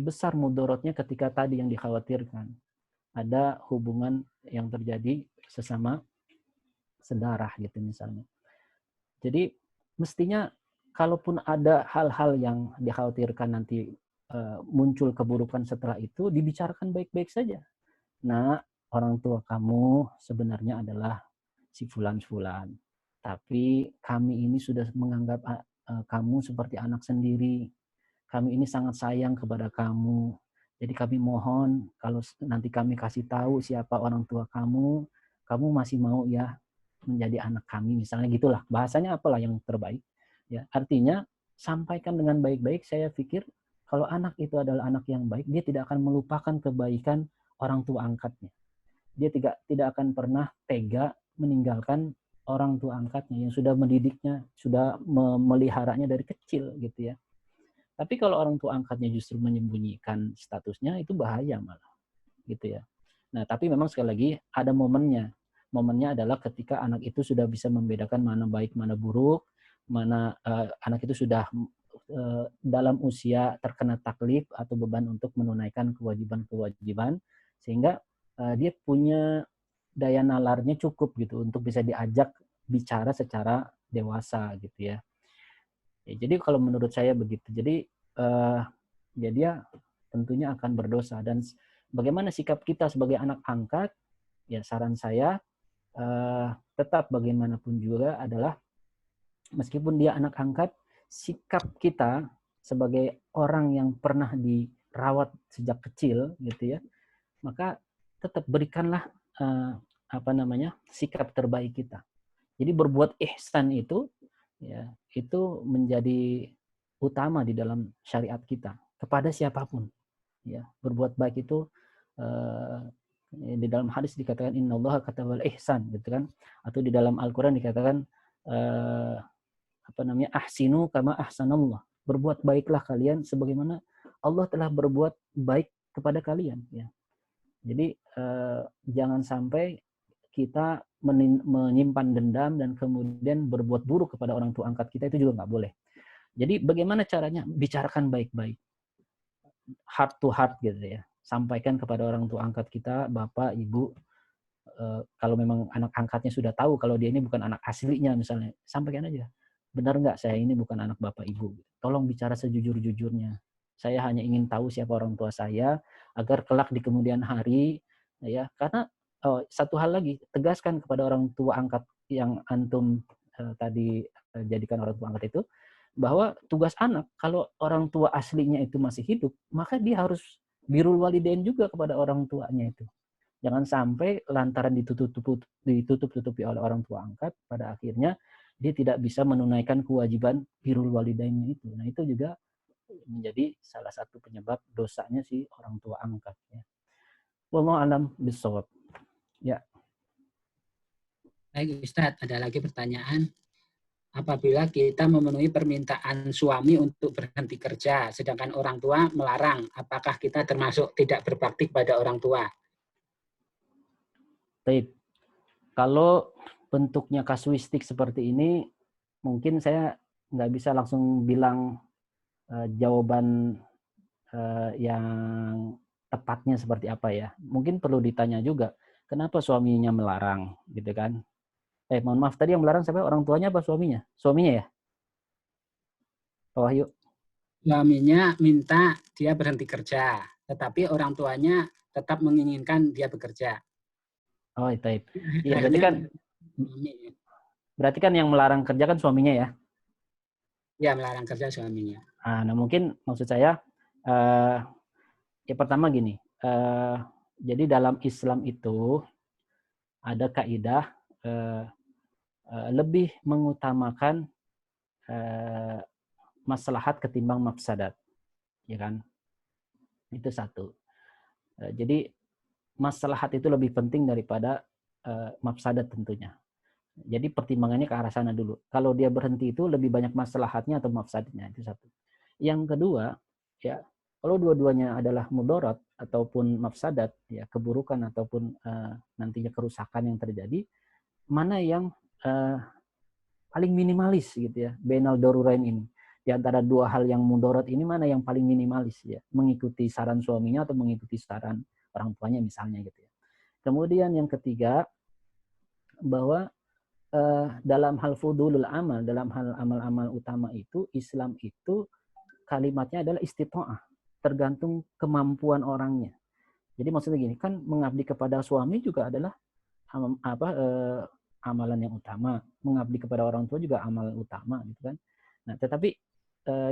besar mudorotnya ketika tadi yang dikhawatirkan ada hubungan yang terjadi sesama sedarah gitu misalnya. Jadi mestinya kalaupun ada hal-hal yang dikhawatirkan nanti muncul keburukan setelah itu, dibicarakan baik-baik saja. Nah, orang tua kamu sebenarnya adalah si fulan-fulan. Tapi kami ini sudah menganggap kamu seperti anak sendiri. Kami ini sangat sayang kepada kamu. Jadi kami mohon kalau nanti kami kasih tahu siapa orang tua kamu, kamu masih mau ya menjadi anak kami misalnya gitulah. Bahasanya apalah yang terbaik. Ya, artinya sampaikan dengan baik-baik. Saya pikir kalau anak itu adalah anak yang baik, dia tidak akan melupakan kebaikan orang tua angkatnya. Dia tidak akan pernah tega meninggalkan orang tua angkatnya yang sudah mendidiknya, sudah memeliharanya dari kecil gitu ya. Tapi kalau orang tua angkatnya justru menyembunyikan statusnya, itu bahaya malah gitu ya. Nah, tapi memang sekali lagi ada momennya. Momennya adalah ketika anak itu sudah bisa membedakan mana baik, mana buruk, mana anak itu sudah dalam usia terkena taklif atau beban untuk menunaikan kewajiban-kewajiban, sehingga dia punya daya nalarnya cukup gitu untuk bisa diajak bicara secara dewasa gitu ya. Ya jadi kalau menurut saya begitu. Jadi ya dia tentunya akan berdosa. Dan bagaimana sikap kita sebagai anak angkat? Ya saran saya tetap bagaimanapun juga adalah meskipun dia anak angkat, sikap kita sebagai orang yang pernah dirawat sejak kecil gitu ya, maka tetap berikanlah sikap terbaik kita. Jadi berbuat ihsan itu ya itu menjadi utama di dalam syariat kita kepada siapapun. Ya, berbuat baik itu di dalam hadis dikatakan innallaha katabal ihsan gitu kan, atau di dalam Al-Qur'an dikatakan ahsinu kama ahsanallah. Berbuat baiklah kalian sebagaimana Allah telah berbuat baik kepada kalian ya. Jadi jangan sampai kita menyimpan dendam dan kemudian berbuat buruk kepada orang tua angkat kita, itu juga nggak boleh. Jadi bagaimana caranya? Bicarakan baik-baik, heart to heart gitu ya. Sampaikan kepada orang tua angkat kita, bapak, ibu. Kalau memang anak angkatnya sudah tahu kalau dia ini bukan anak aslinya misalnya, sampaikan aja. Benar nggak saya ini bukan anak bapak ibu? Tolong bicara sejujur-jujurnya. Saya hanya ingin tahu siapa orang tua saya agar kelak di kemudian hari ya. Karena satu hal lagi, tegaskan kepada orang tua angkat yang antum tadi jadikan orang tua angkat itu, bahwa tugas anak kalau orang tua aslinya itu masih hidup, maka dia harus birrul walidain juga kepada orang tuanya itu. Jangan sampai lantaran ditutup-tutupi oleh orang tua angkat, pada akhirnya dia tidak bisa menunaikan kewajiban birrul walidainnya itu. Nah, itu juga menjadi salah satu penyebab dosanya si orang tua angkat. Ya. Wallahu a'lam bishawab. Ya. Baik Ustadz, ada lagi pertanyaan. Apabila kita memenuhi permintaan suami untuk berhenti kerja, sedangkan orang tua melarang, apakah kita termasuk tidak berbakti pada orang tua? Baik. Kalau bentuknya kasuistik seperti ini, mungkin saya nggak bisa langsung bilang jawaban yang tepatnya seperti apa ya. Mungkin perlu ditanya juga, kenapa suaminya melarang, gitu kan? Mohon maaf, tadi yang melarang siapa? Orang tuanya apa suaminya? Suaminya ya? Pak Wahyu? Suaminya minta dia berhenti kerja, tetapi orang tuanya tetap menginginkan dia bekerja. Oh, itu. Iya, berarti kan Berarti kan yang melarang kerja kan suaminya ya? Ya, melarang kerja suaminya. Nah, mungkin maksud saya, ya pertama gini, jadi dalam Islam itu ada kaidah lebih mengutamakan maslahat ketimbang mafsadat, ya kan? Itu satu. Jadi maslahat itu lebih penting daripada mafsadat tentunya. Jadi pertimbangannya ke arah sana dulu. Kalau dia berhenti itu lebih banyak maslahatnya atau mafsadatnya, itu satu. Yang kedua, ya kalau dua-duanya adalah mudarat ataupun mafsadat, ya keburukan ataupun nantinya kerusakan yang terjadi, mana yang paling minimalis gitu ya, bainal darurain ini. Di antara dua hal yang mudarat ini mana yang paling minimalis ya, mengikuti saran suaminya atau mengikuti saran orang tuanya misalnya gitu ya. Kemudian yang ketiga, bahwa dalam hal fudulul amal, dalam hal amal-amal utama itu, Islam itu kalimatnya adalah istita'ah, tergantung kemampuan orangnya. Jadi maksudnya gini, kan mengabdi kepada suami juga adalah amalan yang utama, mengabdi kepada orang tua juga amalan utama gitu kan. Nah, tetapi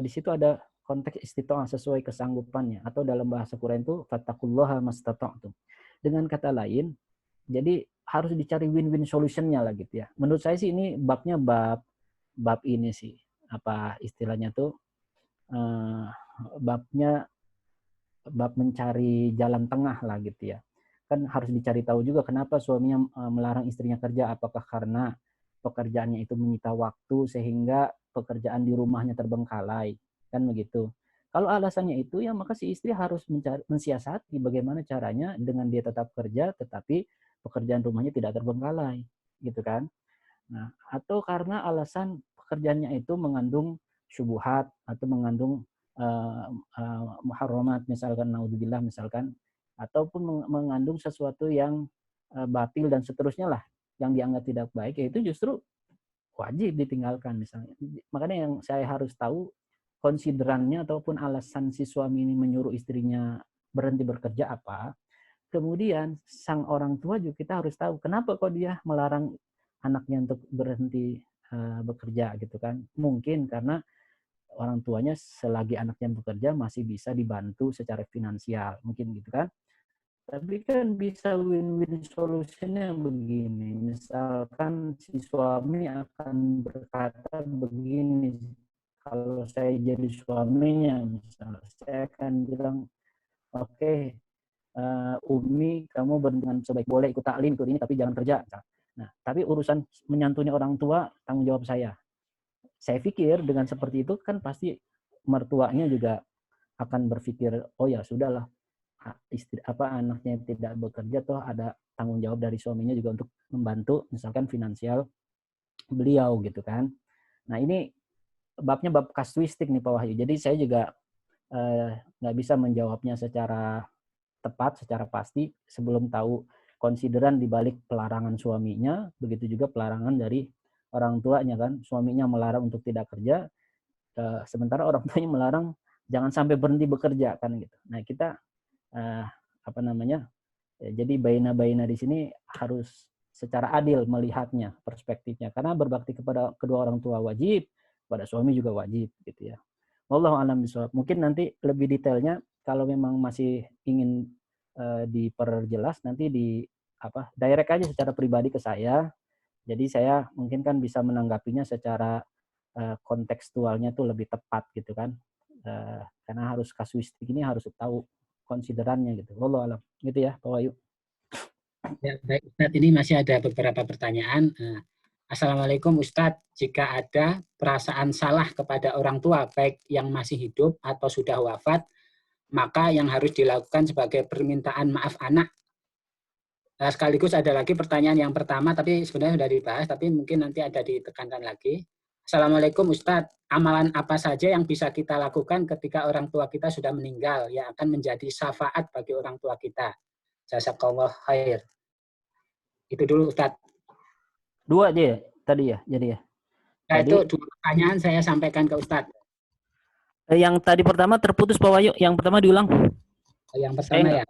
di situ ada konteks istita'ah sesuai kesanggupannya, atau dalam bahasa Quran itu fattaqullaha mastata'tum. Dengan kata lain, jadi harus dicari win-win solution-nya lah gitu ya. Menurut saya sih ini babnya bab ini sih, apa istilahnya tuh, babnya bab mencari jalan tengah lah gitu ya. Kan harus dicari tahu juga kenapa suaminya melarang istrinya kerja, apakah karena pekerjaannya itu menyita waktu sehingga pekerjaan di rumahnya terbengkalai, kan begitu. Kalau alasannya itu ya maka si istri harus mensiasati bagaimana caranya dengan dia tetap kerja tetapi pekerjaan rumahnya tidak terbengkalai, gitu kan. Nah, atau karena alasan pekerjaannya itu mengandung syubhat atau mengandung muharramat misalkan, naudzubillah misalkan, ataupun mengandung sesuatu yang batil dan seterusnya lah, yang dianggap tidak baik, yaitu justru wajib ditinggalkan misalnya. Makanya yang saya harus tahu konsiderannya ataupun alasan si suami ini menyuruh istrinya berhenti bekerja apa. Kemudian sang orang tua juga kita harus tahu kenapa kok dia melarang anaknya untuk berhenti bekerja gitu kan. Mungkin karena orang tuanya selagi anaknya bekerja masih bisa dibantu secara finansial, mungkin gitu kan. Tapi kan bisa win-win solutionnya begini. Misalkan si suami akan berkata begini, kalau saya jadi suaminya misalnya, saya akan bilang, oke, Umi, kamu dengan sebaik boleh ikut taklim, ikut ini, tapi jangan kerja. Nah, tapi urusan menyantuni orang tua tanggung jawab saya. Saya pikir dengan seperti itu kan pasti mertuanya juga akan berpikir, oh ya sudahlah, anaknya tidak bekerja, toh ada tanggung jawab dari suaminya juga untuk membantu, misalkan finansial beliau gitu kan. Nah ini babnya bab kasuistik nih Pak Wahyu. Jadi saya juga nggak bisa menjawabnya secara tepat, secara pasti sebelum tahu konsideran di balik pelarangan suaminya, begitu juga pelarangan dari orang tuanya kan. Suaminya melarang untuk tidak kerja, sementara orang tuanya melarang jangan sampai berhenti bekerja kan gitu. Nah kita jadi baina-baina di sini harus secara adil melihatnya, perspektifnya, karena berbakti kepada kedua orang tua wajib, pada suami juga wajib gitu ya. Wallahu a'lam bishawab. Mungkin nanti lebih detailnya kalau memang masih ingin diperjelas nanti direct aja secara pribadi ke saya. Jadi saya mungkin kan bisa menanggapinya secara kontekstualnya tuh lebih tepat gitu kan. Karena harus kasuistik ini harus tahu konsiderannya gitu. Wallahu a'lam. Gitu ya, Pak Wahyu. Ya, baik Ustadz, ini masih ada beberapa pertanyaan. Assalamualaikum Ustadz, jika ada perasaan salah kepada orang tua, baik yang masih hidup atau sudah wafat, maka yang harus dilakukan sebagai permintaan maaf anak. Nah, sekaligus ada lagi pertanyaan yang pertama, tapi sebenarnya sudah dibahas, tapi mungkin nanti ada ditekankan lagi. Assalamualaikum Ustadz, amalan apa saja yang bisa kita lakukan ketika orang tua kita sudah meninggal, yang akan menjadi syafaat bagi orang tua kita? Jazakallah khair. Itu dulu Ustadz. Dua aja ya tadi ya, jadi ya. Nah, itu dua pertanyaan saya sampaikan ke Ustadz. Yang tadi pertama terputus Pak Wahyu, yang pertama diulang. Yang pertama ya.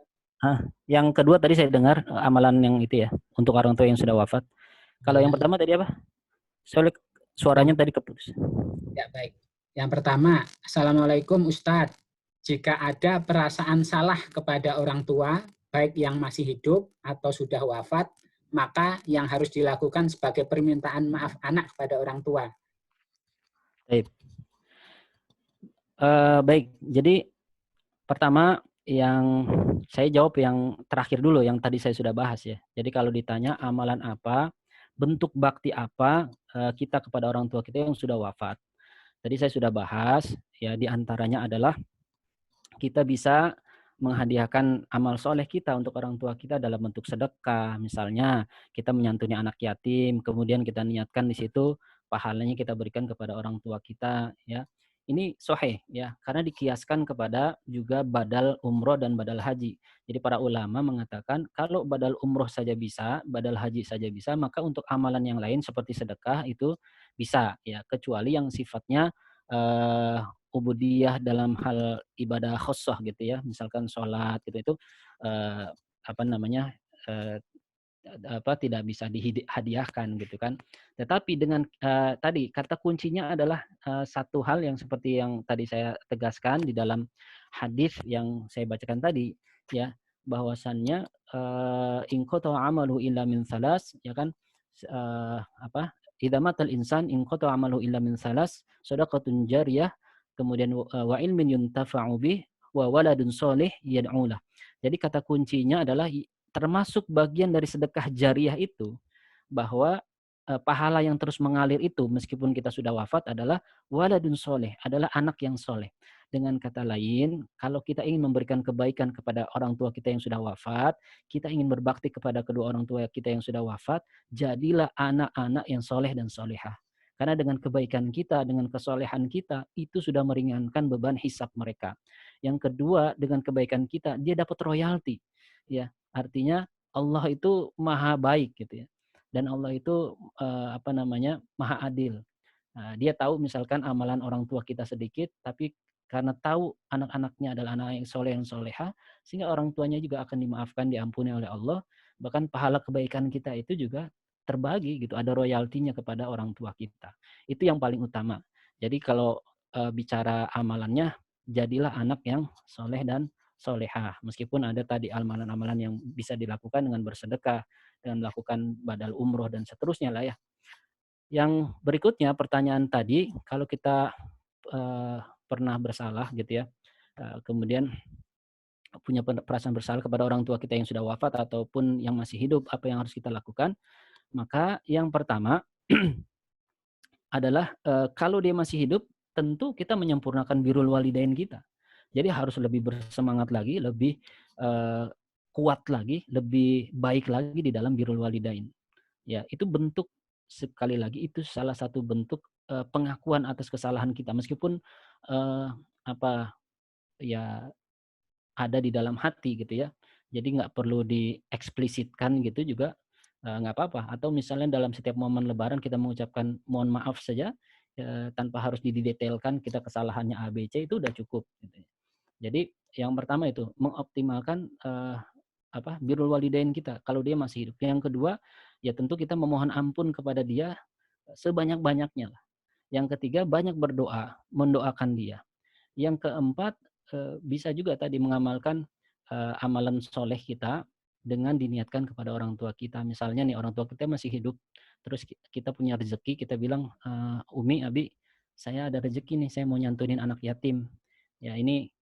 Yang kedua tadi saya dengar amalan yang itu ya, untuk orang tua yang sudah wafat. Kalau yang Ya. pertama tadi apa? Soalnya suaranya tadi keputus. Ya, baik. Yang pertama, Assalamualaikum Ustadz. Jika ada perasaan salah kepada orang tua, baik yang masih hidup atau sudah wafat, maka yang harus dilakukan sebagai permintaan maaf anak kepada orang tua. Baik. Baik, jadi pertama yang saya jawab yang terakhir dulu, yang tadi saya sudah bahas ya. Jadi kalau ditanya amalan apa, bentuk bakti apa kita kepada orang tua kita yang sudah wafat. Tadi saya sudah bahas, ya di antaranya adalah kita bisa menghadiahkan amal soleh kita untuk orang tua kita dalam bentuk sedekah. Misalnya kita menyantuni anak yatim, kemudian kita niatkan di situ pahalanya kita berikan kepada orang tua kita. Ya, ini sahih ya, karena dikiaskan kepada juga badal umroh dan badal haji. Jadi para ulama mengatakan kalau badal umroh saja bisa, badal haji saja bisa, maka untuk amalan yang lain seperti sedekah itu bisa ya, kecuali yang sifatnya ubudiyah dalam hal ibadah khusus gitu ya, misalkan sholat gitu itu apa namanya tidak bisa dihadiahkan gitu kan. Tetapi dengan tadi kata kuncinya adalah satu hal yang seperti yang tadi saya tegaskan di dalam hadis yang saya bacakan tadi ya, bahwasannya in qata amalu illa min salas ya kan, apa idza matal insan in qata amalu illa min salas shadaqatun jariyah, kemudian wa ilmin yuntafa'u bih wa waladun sholih yad'ulah. Jadi kata kuncinya adalah termasuk bagian dari sedekah jariah itu, bahwa pahala yang terus mengalir itu meskipun kita sudah wafat adalah waladun soleh, adalah anak yang soleh. Dengan kata lain, kalau kita ingin memberikan kebaikan kepada orang tua kita yang sudah wafat, kita ingin berbakti kepada kedua orang tua kita yang sudah wafat, jadilah anak-anak yang soleh dan solehah. Karena dengan kebaikan kita, dengan kesolehan kita, itu sudah meringankan beban hisab mereka. Yang kedua, dengan kebaikan kita, dia dapat royalti. Ya, artinya Allah itu maha baik gitu ya. Dan Allah itu apa namanya maha adil. Nah, dia tahu misalkan amalan orang tua kita sedikit, tapi karena tahu anak-anaknya adalah anak yang soleh yang soleha, sehingga orang tuanya juga akan dimaafkan, diampuni oleh Allah. Bahkan pahala kebaikan kita itu juga terbagi gitu, ada royaltinya kepada orang tua kita. Itu yang paling utama. Jadi kalau bicara amalannya, jadilah anak yang soleh dan solehah. Meskipun ada tadi amalan-amalan yang bisa dilakukan dengan bersedekah, dengan melakukan badal umroh dan seterusnya lah ya. Yang berikutnya pertanyaan tadi, kalau kita pernah bersalah gitu ya, kemudian punya perasaan bersalah kepada orang tua kita yang sudah wafat ataupun yang masih hidup, apa yang harus kita lakukan? Maka yang pertama adalah kalau dia masih hidup, tentu kita menyempurnakan birrul walidain kita. Jadi harus lebih bersemangat lagi, lebih kuat lagi, lebih baik lagi di dalam birrul walidain. Ya, itu bentuk, sekali lagi itu salah satu bentuk pengakuan atas kesalahan kita, meskipun apa ya ada di dalam hati gitu ya. Jadi nggak perlu dieksplisitkan gitu juga nggak apa-apa. Atau misalnya dalam setiap momen Lebaran kita mengucapkan mohon maaf saja tanpa harus didetailkan kita kesalahannya A, B, C, itu udah cukup. Gitu. Jadi yang pertama itu mengoptimalkan birrul walidain kita kalau dia masih hidup. Yang kedua, ya tentu kita memohon ampun kepada dia sebanyak-banyaknya lah. Yang ketiga, banyak berdoa, mendoakan dia. Yang keempat, bisa juga tadi mengamalkan amalan soleh kita dengan diniatkan kepada orang tua kita. Misalnya nih orang tua kita masih hidup, terus kita punya rezeki, kita bilang, Umi, Abi, saya ada rezeki nih, saya mau nyantunin anak yatim. Ya ini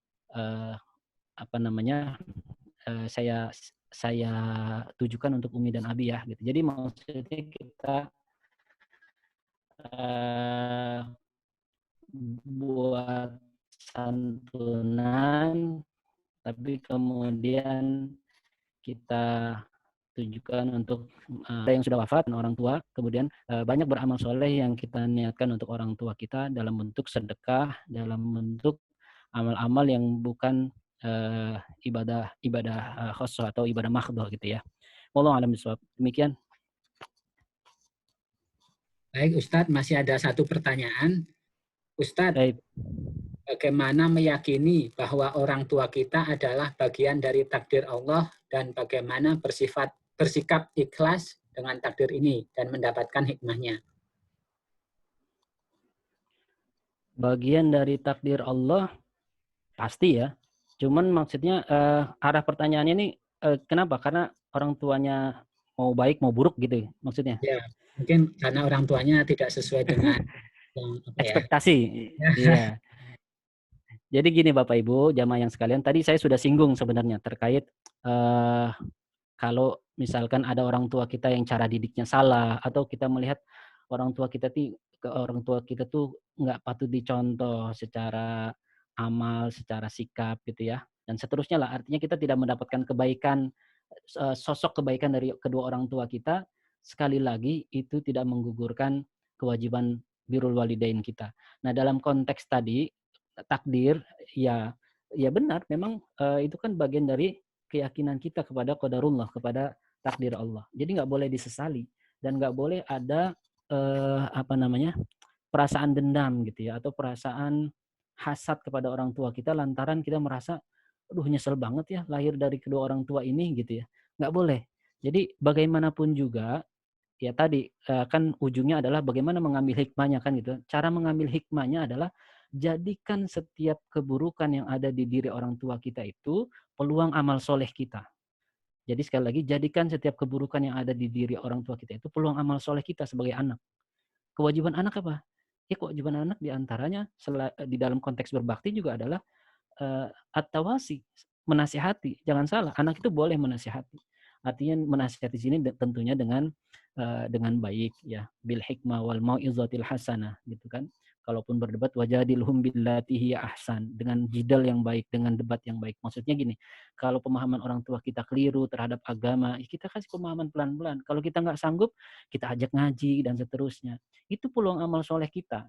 apa namanya saya tujukan untuk Umi dan Abi ya gitu. Jadi maksudnya kita buat santunan, tapi kemudian kita tujukan untuk yang sudah wafat dan orang tua, kemudian banyak beramal soleh yang kita niatkan untuk orang tua kita dalam bentuk sedekah, dalam bentuk amal-amal yang bukan ibadah khusus atau ibadah mahdhah gitu ya. Wallahu a'lam bishawab. Demikian. Baik Ustadz, masih ada satu pertanyaan. Ustadz, Baik. bagaimana meyakini bahwa orang tua kita adalah bagian dari takdir Allah dan bagaimana bersikap ikhlas dengan takdir ini dan mendapatkan hikmahnya? Bagian dari takdir Allah pasti ya. Cuman maksudnya arah pertanyaannya ini kenapa? Karena orang tuanya mau baik mau buruk gitu maksudnya. Ya, mungkin karena orang tuanya tidak sesuai dengan yang apa ya? Ekspektasi. Iya. Jadi gini Bapak Ibu, jamaah yang sekalian, tadi saya sudah singgung sebenarnya terkait kalau misalkan ada orang tua kita yang cara didiknya salah atau kita melihat orang tua kita tuh nggak patut dicontoh secara amal, secara sikap gitu ya, dan seterusnya lah. Artinya kita tidak mendapatkan kebaikan, sosok kebaikan dari kedua orang tua kita. Sekali lagi itu tidak menggugurkan kewajiban birrul walidain kita. Nah dalam konteks tadi takdir, ya benar, memang itu kan bagian dari keyakinan kita kepada qadarullah, kepada takdir Allah. Jadi nggak boleh disesali dan nggak boleh ada perasaan dendam gitu ya, atau perasaan hasad kepada orang tua kita lantaran kita merasa, aduh nyesel banget ya lahir dari kedua orang tua ini gitu ya. Nggak boleh. Jadi bagaimanapun juga ya tadi kan ujungnya adalah bagaimana mengambil hikmahnya kan gitu. Cara mengambil hikmahnya adalah jadikan setiap keburukan yang ada di diri orang tua kita itu peluang amal soleh kita. Jadi sekali lagi, jadikan setiap keburukan yang ada di diri orang tua kita itu peluang amal soleh kita sebagai anak. Kewajiban anak apa? Ya kewajiban anak diantaranya di dalam konteks berbakti juga adalah at-tawasi, menasihati. Jangan salah, anak itu boleh menasihati. Artinya menasihati sini tentunya dengan baik ya, bil hikmah wal mau'izatil hasanah gitu kan. Kalaupun berdebat wajadilhum billati hiya ahsan, dengan jidal yang baik, dengan debat yang baik. Maksudnya gini, kalau pemahaman orang tua kita keliru terhadap agama, kita kasih pemahaman pelan-pelan. Kalau kita nggak sanggup, kita ajak ngaji dan seterusnya. Itu peluang amal soleh kita.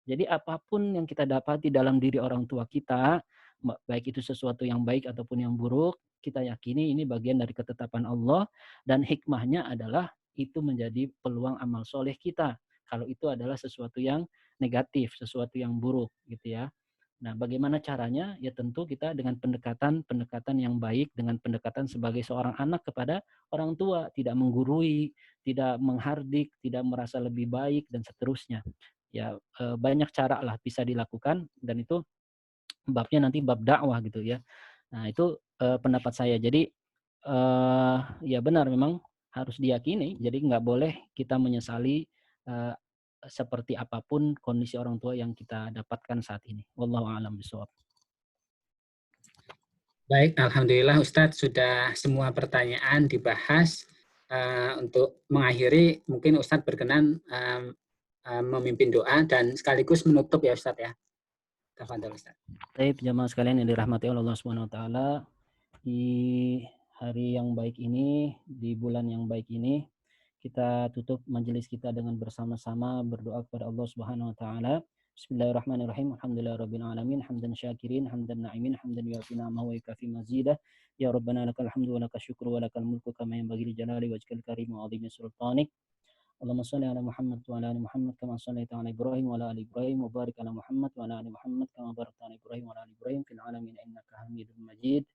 Jadi apapun yang kita dapati dalam diri orang tua kita, baik itu sesuatu yang baik ataupun yang buruk, kita yakini ini bagian dari ketetapan Allah, dan hikmahnya adalah itu menjadi peluang amal soleh kita. Kalau itu adalah sesuatu yang negatif, sesuatu yang buruk gitu ya. Nah, bagaimana caranya? Ya tentu kita dengan pendekatan yang baik, dengan pendekatan sebagai seorang anak kepada orang tua, tidak menggurui, tidak menghardik, tidak merasa lebih baik dan seterusnya. Ya banyak cara lah bisa dilakukan, dan itu babnya nanti bab dakwah gitu ya. Nah, itu pendapat saya. Jadi ya benar, memang harus diyakini. Jadi nggak boleh kita menyesali seperti apapun kondisi orang tua yang kita dapatkan saat ini. Wallahu a'lam bishawab. Baik, alhamdulillah Ustadz sudah semua pertanyaan dibahas. Untuk mengakhiri, mungkin Ustadz berkenan memimpin doa dan sekaligus menutup ya Ustadz ya. Tafadhol Ustadz. Baik, jamaah sekalian yang dirahmati oleh Allah Subhanahu wa taala, di hari yang baik ini, di bulan yang baik ini, kita tutup majelis kita dengan bersama-sama berdoa kepada Allah Subhanahu wa taala. Bismillahirrahmanirrahim. Alhamdulillahirabbil alamin, hamdan syakirin, hamdan na'imin, hamdan yuafi ni'amahu wa yukafi mazidah. Ya Rabbana lakal hamdu wa lakal syukru wa lakal mulku kama yanbaghi li jalali wajhikal karim wa 'azimi sultanik. Allahumma shalli ala Muhammad wa ala ali Muhammad kama shallaita ala Ibrahim wa ala ali Ibrahim wa barik ala Muhammad wa ala ali Muhammad kama barakta ala Ibrahim wa ala ali Ibrahim fil alamin innaka Hamidum Majid.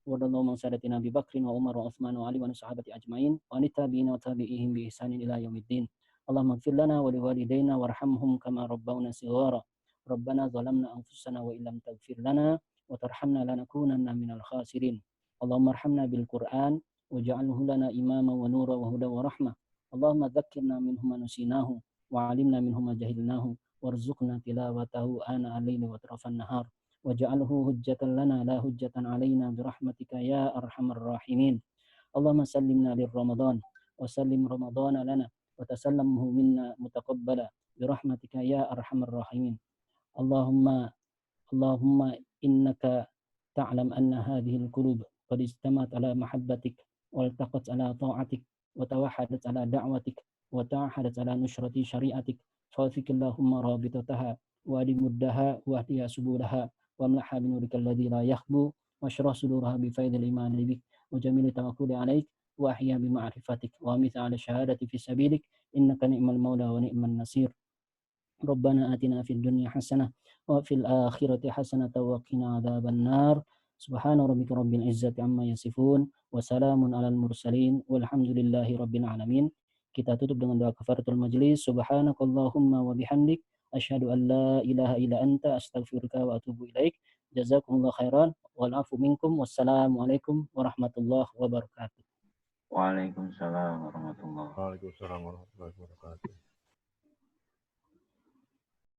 Wadallahu sadatina Abi Bakrin wa Umar wa Utsman wa Ali wa sahabati ajmain wa tabi'ina wa tabi'ihim bi ihsanin ila yaumiddin. Allahumma ighfir lana wa liwalidayna warhamhum kama rabbawna shighara. Rabbana zalamna anfusana wa illam taghfir lana wa tarhamna lanakunanna minal khasirin. Allahumma arhamna bil Qur'an waj'alhu lana imama wa nura wa huda wa rahmah. Allahumma dzakkirna minhu ma nasinahu wa 'allimna minhu ma jahilnahu warzuqna tilawatahu ana al-laili wa atrafan nahar. وجعله هجة لنا لا هجة علينا برحمتك يا أرحم الراحمين. اللهم سلمنا للرمضان وسلم رمضان لنا وتسلمه منا متقبلا برحمتك يا أرحم الراحمين. اللهم إنك تعلم أن هذه القلوب قد اجتمعت على محبتك والتقت على طاعتك وتوحدت على دعوتك وتعهدت على نشرة شريعتك، فوفق اللهم رابطتها وأدمدها واهدها سبلها واملحها بنورك الذي لا يخبو واشرح صدورها بفيض الإيمان بك وجميل التوكل عليك وأحيا بمعرفتك وأمت على الشهادة في سبيلك إنك نعم المولى ونعم النصير. ربنا آتنا في الدنيا حسنة وفي الآخرة حسنة وقنا عذاب النار. Subhana rabbika rabbil izzati amma yasifun wa salamun alal mursalin walhamdulillahi rabbil alamin. Kita tutup dengan doa kafaratul majlis. Subhanakallahumma wa bihamdik asyhadu an la ilaha illa anta astaghfiruka wa atubu ilaik. Jazakumullah khairan wal afu minkum. Wassalamualaikum warahmatullahi wabarakatuh. Waalaikumsalam warahmatullahi wabarakatuh. Waalaikumsalam warahmatullahi wabarakatuh.